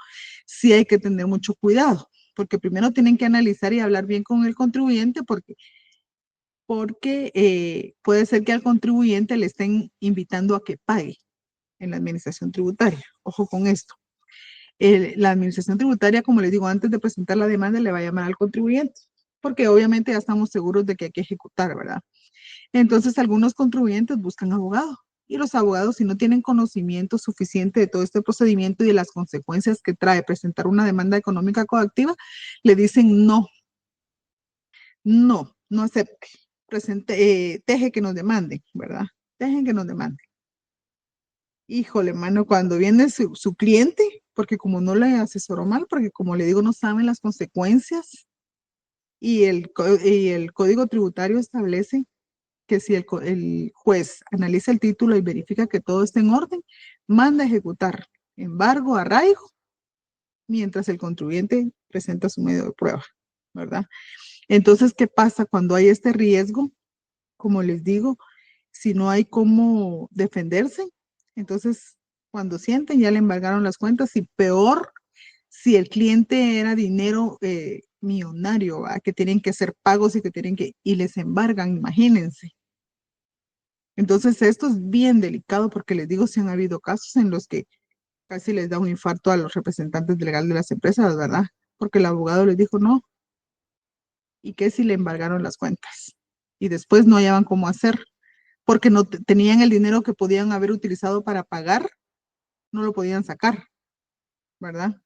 sí hay que tener mucho cuidado, porque primero tienen que analizar y hablar bien con el contribuyente porque puede ser que al contribuyente le estén invitando a que pague en la administración tributaria. Ojo con esto. La administración tributaria, como les digo, antes de presentar la demanda, le va a llamar al contribuyente, porque obviamente ya estamos seguros de que hay que ejecutar, ¿verdad? Entonces, algunos contribuyentes buscan abogado. Y los abogados, si no tienen conocimiento suficiente de todo este procedimiento y de las consecuencias que trae presentar una demanda económica coactiva, le dicen no, no acepte. Deje que nos demanden, ¿verdad? Dejen que nos demanden. Híjole, mano, cuando viene su cliente, porque como no le asesoró mal, porque como le digo, no saben las consecuencias y el Código Tributario establece que si el juez analiza el título y verifica que todo está en orden, manda a ejecutar embargo, arraigo, mientras el contribuyente presenta su medio de prueba, ¿verdad? Entonces, ¿qué pasa cuando hay este riesgo? Como les digo, si no hay cómo defenderse, entonces cuando sienten ya le embargaron las cuentas y peor si el cliente era dinero millonario, ¿va? Que tienen que hacer pagos y que tienen que, y les embargan, imagínense. Entonces esto es bien delicado porque les digo, si han habido casos en los que casi les da un infarto a los representantes legales de las empresas, ¿verdad? Porque el abogado les dijo no, y que si le embargaron las cuentas y después no hallaban cómo hacer porque no tenían el dinero que podían haber utilizado para pagar, no lo podían sacar, ¿verdad?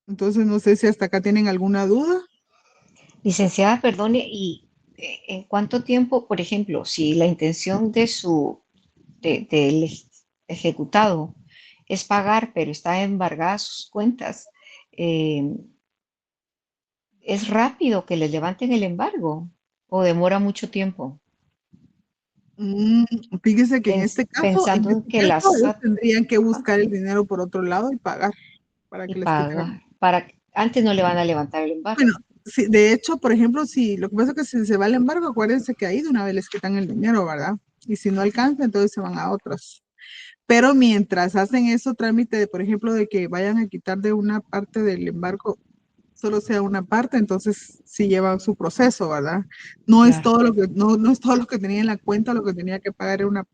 Entonces no sé si hasta acá tienen alguna duda. Licenciada, perdone, ¿y en cuánto tiempo, por ejemplo, si la intención del ejecutado es pagar, pero está embargadas sus cuentas, eh, ¿es rápido que le levanten el embargo o demora mucho tiempo? Mm, Fíjese que Pensando en que la ellos SAT tendrían que buscar el dinero por otro lado y pagar para y que les quiten. paga, antes no le van a levantar el embargo. Bueno, sí, de hecho, por ejemplo, si lo que pasa es que si se va el embargo, acuérdense que ahí de una vez les quitan el dinero, ¿verdad? Y si no alcanza, entonces se van a otras. Pero mientras hacen eso trámite, por ejemplo, de que vayan a quitar de una parte del embargo, solo sea una parte, entonces sí lleva su proceso, ¿verdad? No es Claro, todo lo que, no es todo lo que tenía en la cuenta, lo que tenía que pagar era una,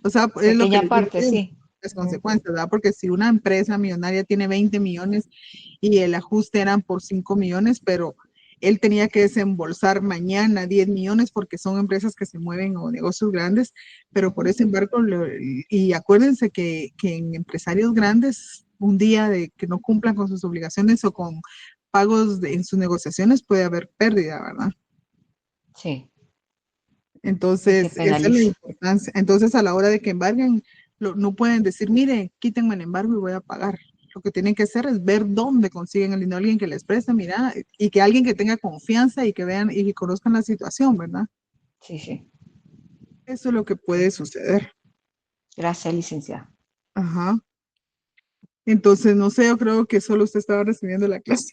o sea, es lo que pequeña les digo, parte, sí. las consecuencias, ¿verdad? Porque si una empresa millonaria tiene 20 millones y el ajuste eran por 5 millones, pero él tenía que desembolsar mañana 10 millones porque son empresas que se mueven o negocios grandes, pero por ese embargo, y acuérdense que en empresarios grandes, un día de que no cumplan con sus obligaciones o con pagos en sus negociaciones puede haber pérdida, ¿verdad? Sí, y que Entonces, esa es la penaliza. importancia. Entonces, a la hora de que embarguen, no pueden decir, mire, quítenme el embargo y voy a pagar. Lo que tienen que hacer es ver dónde consiguen el dinero, alguien que les preste, mira, y que alguien que tenga confianza y que vean y que conozcan la situación, ¿verdad? Sí, sí. Eso es lo que puede suceder. Gracias, licenciada. Ajá. Entonces, no sé, yo creo que solo usted estaba recibiendo la clase.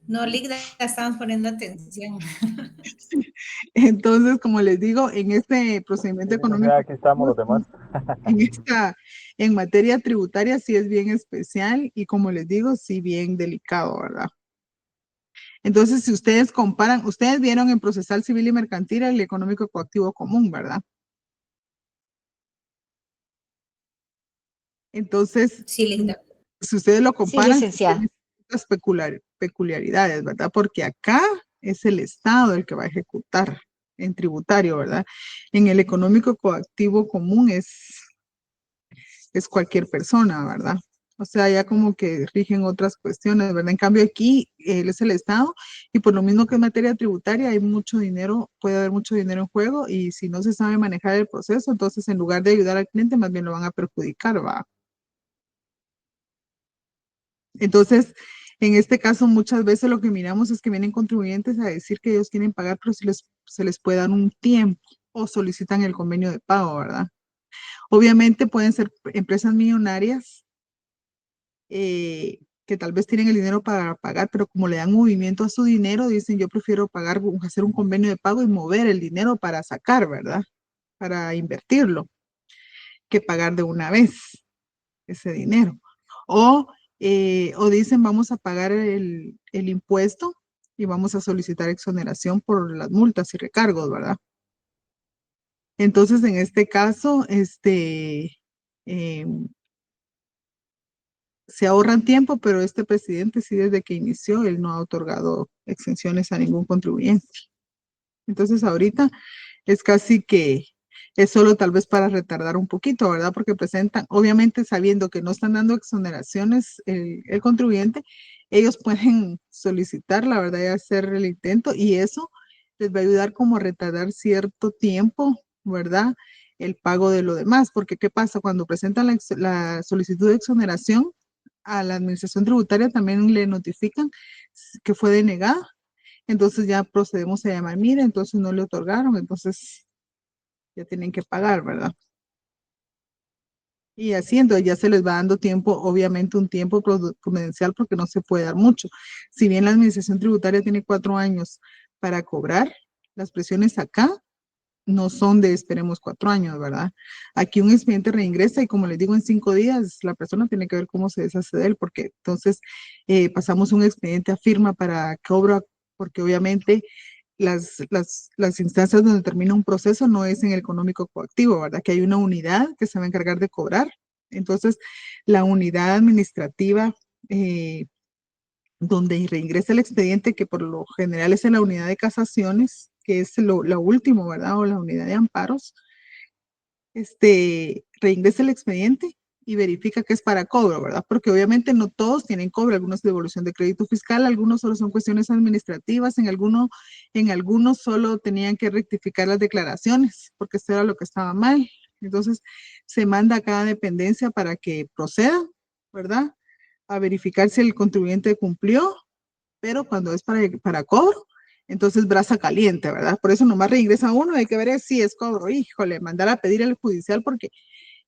No, Ligda, estamos poniendo atención. Entonces, como les digo, en este procedimiento Sí, licenciada, económico, aquí estamos los demás. en materia tributaria sí es bien especial y como les digo, sí bien delicado, ¿verdad? Entonces, si ustedes comparan, ustedes vieron en procesal civil y mercantil el económico coactivo común, ¿verdad? Entonces, Sí, Ligda. si ustedes lo Sí, comparan, sí licenciada. tiene ciertas peculiaridades, ¿verdad? Porque acá es el Estado el que va a ejecutar en tributario, ¿verdad? En el económico coactivo común es cualquier persona, ¿verdad? O sea, ya como que rigen otras cuestiones, ¿verdad? En cambio aquí él es el Estado y por lo mismo que en materia tributaria hay mucho dinero, puede haber mucho dinero en juego y si no se sabe manejar el proceso, entonces en lugar de ayudar al cliente, más bien lo van a perjudicar, ¿va? Entonces, en este caso, muchas veces lo que miramos es que vienen contribuyentes a decir que ellos quieren pagar, pero se les puede dar un tiempo o solicitan el convenio de pago, ¿verdad? Obviamente pueden ser empresas millonarias que tal vez tienen el dinero para pagar, pero como le dan movimiento a su dinero, dicen yo prefiero pagar, hacer un convenio de pago y mover el dinero para sacar, ¿verdad? Para invertirlo, que pagar de una vez ese dinero. O dicen vamos a pagar el impuesto y vamos a solicitar exoneración por las multas y recargos, ¿verdad? Entonces, en este caso, se ahorran tiempo, pero este presidente sí desde que inició, él no ha otorgado exenciones a ningún contribuyente. Entonces ahorita es casi que es solo tal vez para retardar un poquito, ¿verdad? Porque presentan, obviamente sabiendo que no están dando exoneraciones el contribuyente, ellos pueden solicitar, la verdad, y hacer el intento y eso les va a ayudar como a retardar cierto tiempo, ¿verdad? El pago de lo demás, porque ¿qué pasa? Cuando presentan la solicitud de exoneración, a la administración tributaria también le notifican que fue denegada, entonces ya procedemos a llamar, mire, entonces no le otorgaron, entonces ya tienen que pagar, ¿verdad? Y así, entonces ya se les va dando tiempo, obviamente un tiempo prudencial porque no se puede dar mucho. Si bien la administración tributaria tiene 4 años para cobrar, las presiones acá no son de esperemos 4 años, ¿verdad? Aquí un expediente reingresa y como les digo, en 5 días la persona tiene que ver cómo se deshace de él, porque entonces pasamos un expediente a firma para cobro, porque obviamente las instancias donde termina un proceso no es en el económico coactivo, ¿verdad? Que hay una unidad que se va a encargar de cobrar. Entonces, la unidad administrativa donde reingresa el expediente, que por lo general es en la unidad de casaciones, que es lo último, ¿verdad? O la unidad de amparos, reingresa el expediente y verifica que es para cobro, ¿verdad? Porque obviamente no todos tienen cobro, algunos de devolución de crédito fiscal, algunos solo son cuestiones administrativas, en algunos solo tenían que rectificar las declaraciones, porque eso era lo que estaba mal. Entonces, se manda a cada dependencia para que proceda, ¿verdad? A verificar si el contribuyente cumplió, pero cuando es para cobro, entonces brasa caliente, ¿verdad? Por eso nomás reingresa uno, hay que ver si es cobro, híjole, mandar a pedir el judicial porque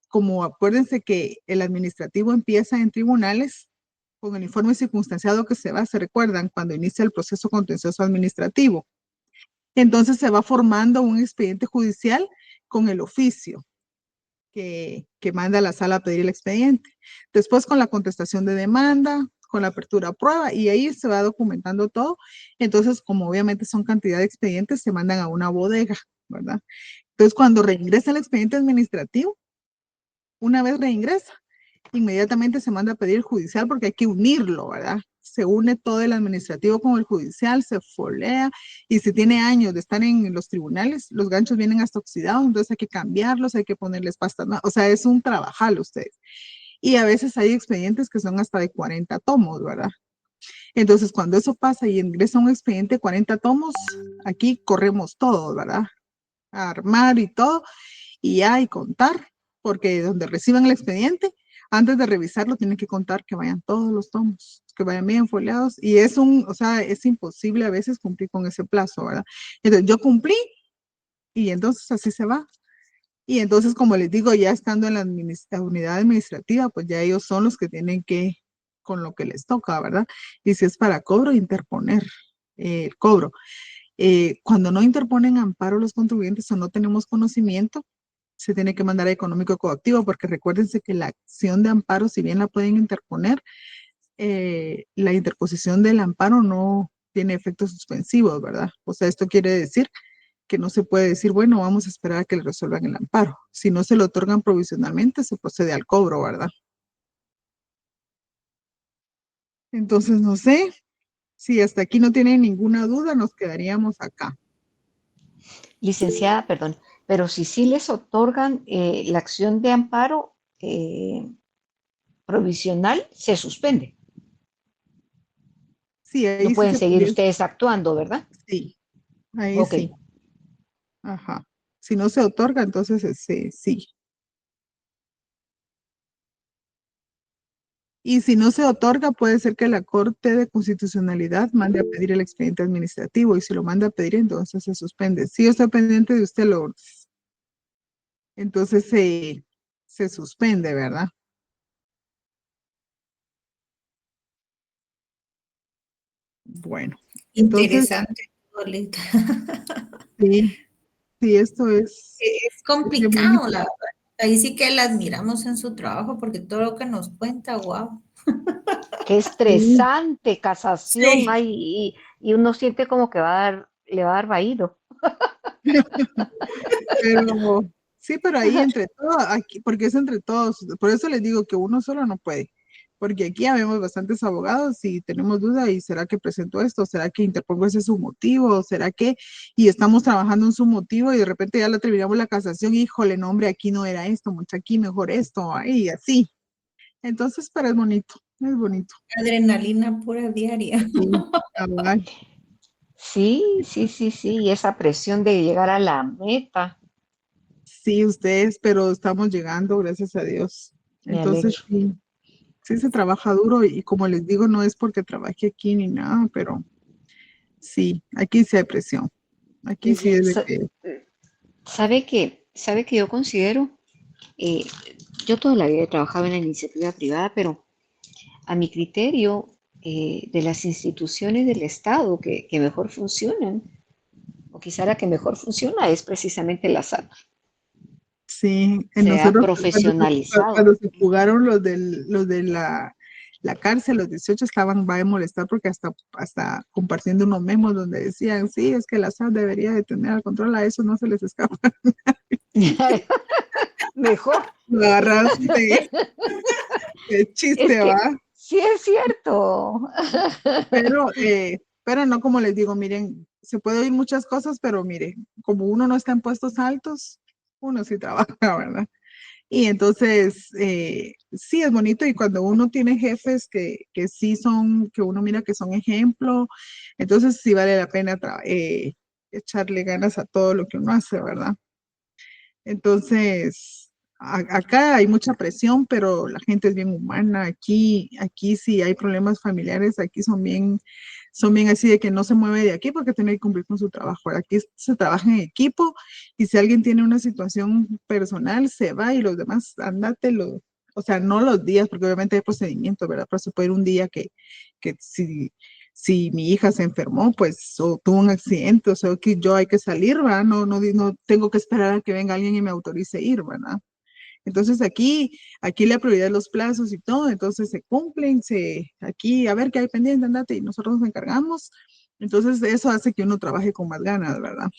como acuérdense que el administrativo empieza en tribunales con el informe circunstanciado que se va, se recuerdan cuando inicia el proceso contencioso administrativo. Entonces se va formando un expediente judicial con el oficio que manda a la sala a pedir el expediente. Después con la contestación de demanda, con la apertura a prueba y ahí se va documentando todo. Entonces, como obviamente son cantidad de expedientes, se mandan a una bodega, ¿verdad? Entonces, cuando reingresa el expediente administrativo, una vez reingresa, inmediatamente se manda a pedir el judicial porque hay que unirlo, ¿verdad? Se une todo el administrativo con el judicial, se folea y si tiene años de estar en los tribunales, los ganchos vienen hasta oxidados, entonces hay que cambiarlos, hay que ponerles pasta, o sea, es un trabajal ustedes. Y a veces hay expedientes que son hasta de 40 tomos, ¿verdad? Entonces, cuando eso pasa y ingresa un expediente de 40 tomos, aquí corremos todo, ¿verdad? A armar y todo, y ya, y contar, porque donde reciban el expediente, antes de revisarlo, tienen que contar que vayan todos los tomos, que vayan bien foliados, y o sea, es imposible a veces cumplir con ese plazo, ¿verdad? Entonces, yo cumplí, y entonces así se va. Y entonces, como les digo, ya estando en la unidad administrativa, pues ya ellos son los que tienen que, con lo que les toca, ¿verdad? Y si es para cobro, interponer el cobro. Cuando no interponen amparo los contribuyentes o no tenemos conocimiento, se tiene que mandar a económico coactivo, porque recuérdense que la acción de amparo, si bien la pueden interponer, la interposición del amparo no tiene efectos suspensivos, ¿verdad? O sea, esto quiere decir que no se puede decir, bueno, vamos a esperar a que le resuelvan el amparo. Si no se lo otorgan provisionalmente, se procede al cobro, ¿verdad? Entonces, no sé, si hasta aquí no tienen ninguna duda, nos quedaríamos acá. Licenciada, perdón, pero si sí les otorgan la acción de amparo provisional, se suspende. Sí, ahí No sí pueden se seguir podría. ustedes actuando, ¿verdad? Sí, ahí Ok. sí. Ajá. Si no se otorga, entonces sí. Y si no se otorga, puede ser que la Corte de Constitucionalidad mande a pedir el expediente administrativo y si lo manda a pedir, entonces se suspende. Si yo estoy pendiente de usted, Lourdes. Entonces se suspende, ¿verdad? Bueno, entonces Interesante, Lolita. sí, esto es Es muy complicado, la verdad. Ahí sí que la admiramos en su trabajo porque todo lo que nos cuenta, wow. Qué sí, estresante, casación, Sí. hay, y uno siente como que le va a dar vaído. pero sí, pero ahí entre todos, aquí, porque es entre todos, por eso les digo que uno solo no puede, porque aquí habemos bastantes abogados y tenemos duda, ¿y será que presentó esto? ¿Será que interpongo ese su motivo? ¿Será que, y estamos trabajando en su motivo y de repente ya la terminamos la casación, híjole, no hombre, aquí no era esto, mucha, aquí mejor esto, ahí, así. Entonces, pero es bonito, es bonito. Adrenalina pura diaria. Sí, cabal. Sí, sí, sí, sí, y esa presión de llegar a la meta, Sí, ustedes, pero estamos llegando, gracias a Dios. me Entonces, alegro. sí, sí se trabaja duro y como les digo, no es porque trabaje aquí ni nada, pero sí, aquí sí hay presión. Aquí sí es de Sa- que, sabe que yo considero, eh, yo toda la vida he trabajado en la iniciativa privada, pero a mi criterio, de las instituciones del Estado que mejor funcionan, o quizá la que mejor funciona es precisamente la SAT. sí, en Se ha nosotros cuando profesionalizado. se fugaron los de la cárcel, los 18 estaban, va a molestar porque hasta compartiendo unos memos donde decían, sí, es que la SAT debería de tener al control, a eso no se les escapa. Mejor. Lo agarraron de Es chiste, que ¿va? sí es cierto. Pero no como les digo, miren, se puede oír muchas cosas, pero mire, como uno no está en puestos altos, uno sí trabaja, ¿verdad? Y entonces, sí es bonito y cuando uno tiene jefes que sí son, que uno mira que son ejemplo, entonces sí vale la pena echarle ganas a todo lo que uno hace, ¿verdad? Entonces, acá hay mucha presión, pero la gente es bien humana. Aquí sí hay problemas familiares, aquí son bien así de que no se mueve de aquí porque tiene que cumplir con su trabajo. Aquí se trabaja en equipo y si alguien tiene una situación personal, se va y los demás, andátelo. O sea, no los días, porque obviamente hay procedimiento, ¿verdad? Pero se puede ir un día que si mi hija se enfermó, pues, o tuvo un accidente, o sea, que yo hay que salir, ¿verdad? No tengo que esperar a que venga alguien y me autorice ir, ¿verdad? Entonces aquí la prioridad es los plazos y todo, entonces se cumplen, aquí a ver qué hay pendiente, andate, y nosotros nos encargamos. Entonces eso hace que uno trabaje con más ganas, ¿verdad?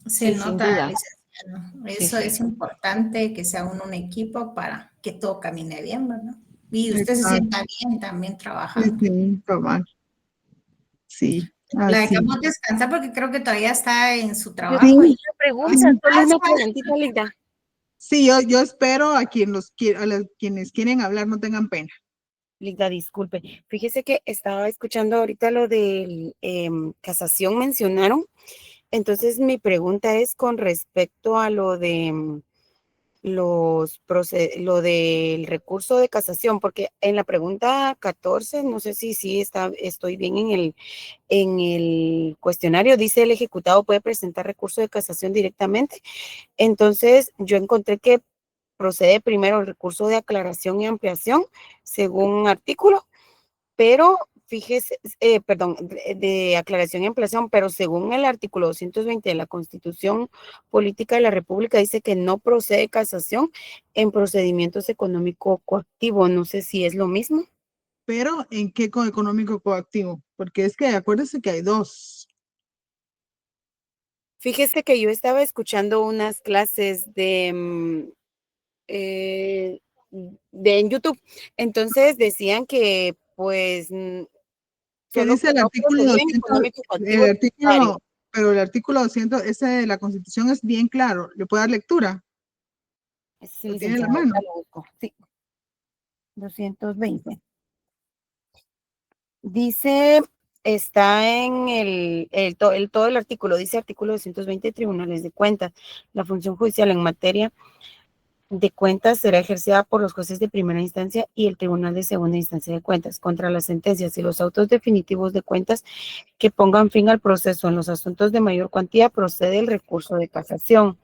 Se Sí, sin nota, duda. licenciada. Sí, Eso es sí. importante, que sea uno un equipo para que todo camine bien, ¿verdad? Y usted se Exacto. sienta bien también Sí, trabajando. sí, cabal. Sí, La así. dejamos descansar porque creo que todavía está en su Yo tengo trabajo. Sí, Y una a pregunta, su solo una casa. preguntita, Linda. sí, yo espero a quienes quieren hablar no tengan pena. Linda, disculpe. Fíjese que estaba escuchando ahorita lo de casación, mencionaron. Entonces, mi pregunta es con respecto a lo de lo del recurso de casación, porque en la pregunta 14, no sé si estoy bien en el cuestionario, dice el ejecutado puede presentar recurso de casación directamente. Entonces, yo encontré que procede primero el recurso de aclaración y ampliación según un artículo, pero fíjese, perdón, de aclaración y ampliación, pero según el artículo 220 de la Constitución Política de la República dice que no procede casación en procedimientos económico coactivo. No sé si es lo mismo. Pero ¿en qué económico coactivo? Porque es que acuérdense que hay dos. Fíjese que yo estaba escuchando unas clases en YouTube. Entonces decían que pues ¿Qué solo dice que el no artículo procedía en 200? económico coactivo El tributario. artículo, pero el artículo 200, ese de la Constitución es bien claro. ¿Le puedo dar lectura? Sí, ¿Lo tiene en la licenciada, mano? ahorita lo busco. Sí, 220. Dice, está en todo el artículo, dice artículo 220, tribunales de cuentas. La función judicial en materia de cuentas será ejercida por los jueces de primera instancia y el tribunal de segunda instancia de cuentas contra las sentencias y los autos definitivos de cuentas que pongan fin al proceso. En los asuntos de mayor cuantía procede el recurso de casación.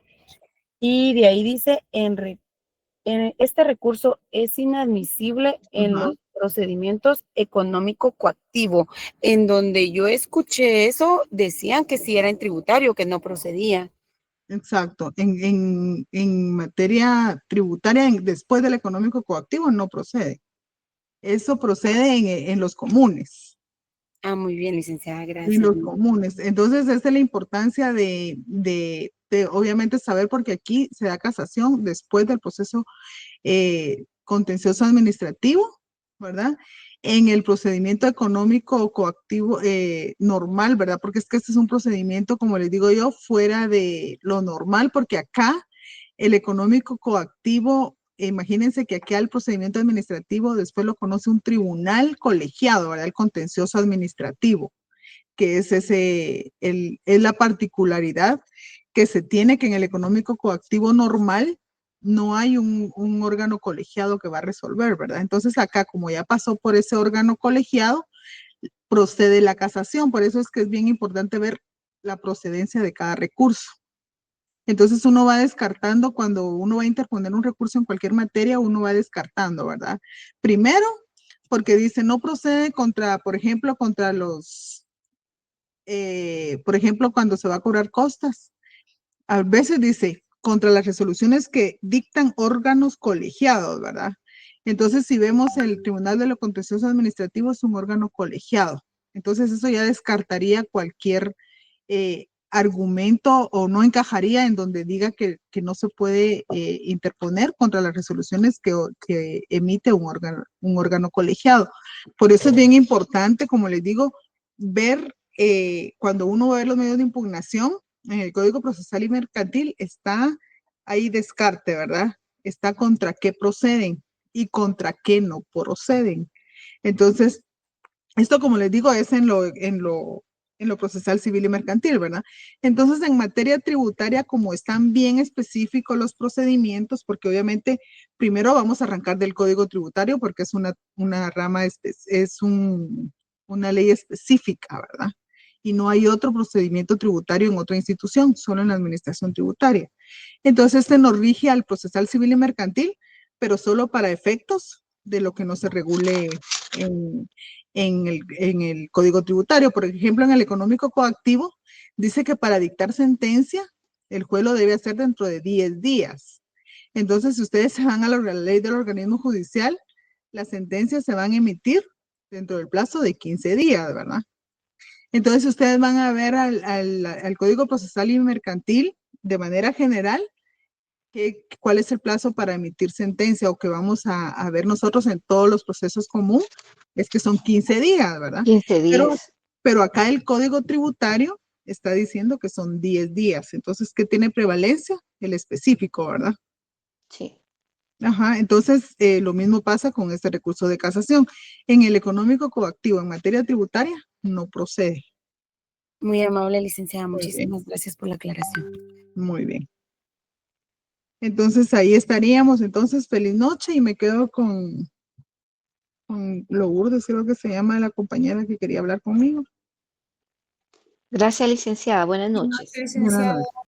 Y de ahí dice, este recurso es inadmisible en Ajá, los procedimientos económico coactivo. En donde yo escuché eso, decían que si era en tributario, que no procedía. exacto. En materia tributaria, después del económico coactivo, no procede. Eso procede en los comunes. Ah, muy bien, licenciada, En gracias. los comunes. Entonces, esa es la importancia de obviamente saber, porque aquí se da casación después del proceso contencioso administrativo, ¿verdad? En el procedimiento económico coactivo normal, ¿verdad? Porque es que este es un procedimiento, como les digo yo, fuera de lo normal, porque acá el económico coactivo, imagínense que aquí al procedimiento administrativo después lo conoce un tribunal colegiado, ¿verdad? El contencioso administrativo, que es es la particularidad que se tiene que en el económico coactivo normal no hay un órgano colegiado que va a resolver, ¿verdad? Entonces acá, como ya pasó por ese órgano colegiado, procede la casación. Por eso es que es bien importante ver la procedencia de cada recurso. Entonces uno va descartando, cuando uno va a interponer un recurso en cualquier materia, uno va descartando, ¿verdad? Primero, porque dice no procede contra, por ejemplo, contra los, por ejemplo, cuando se va a cobrar costas. A veces dice contra las resoluciones que dictan órganos colegiados, ¿verdad? Entonces, si vemos el Tribunal de lo Contencioso Administrativo es un órgano colegiado. Entonces, eso ya descartaría cualquier argumento o no encajaría en donde diga que no se puede interponer contra las resoluciones que emite un órgano colegiado. Por eso es bien importante, como les digo, ver cuando uno va a ver los medios de impugnación, en el Código Procesal y Mercantil está ahí descarte, ¿verdad? Está contra qué proceden y contra qué no proceden. Entonces, esto, como les digo, es en lo procesal civil y mercantil, ¿verdad? Entonces, en materia tributaria, como están bien específicos los procedimientos, porque obviamente primero vamos a arrancar del Código Tributario porque es una rama, una ley específica, ¿verdad? Y no hay otro procedimiento tributario en otra institución, solo en la administración tributaria. Entonces, este nos rige al procesal civil y mercantil, pero solo para efectos de lo que no se regule en el Código Tributario. Por ejemplo, en el económico coactivo, dice que para dictar sentencia, el juez lo debe hacer dentro de 10 días. Entonces, si ustedes se van a la ley del organismo judicial, las sentencias se van a emitir dentro del plazo de 15 días, ¿verdad? Entonces, ustedes van a ver al Código Procesal y Mercantil de manera general cuál es el plazo para emitir sentencia o que vamos a ver nosotros en todos los procesos comunes, es que son 15 días, ¿verdad? 15 días. Pero acá el Código Tributario está diciendo que son 10 días. Entonces, ¿qué tiene prevalencia? El específico, ¿verdad? Sí. Ajá, entonces lo mismo pasa con este recurso de casación. En el económico coactivo, en materia tributaria, no procede. Muy amable, licenciada. Muy bien. Muchísimas gracias por la aclaración. Muy bien. Entonces ahí estaríamos. Entonces, feliz noche y me quedo con Lourdes, creo que se llama la compañera que quería hablar conmigo. Gracias, licenciada. Buenas No, noches. licenciada.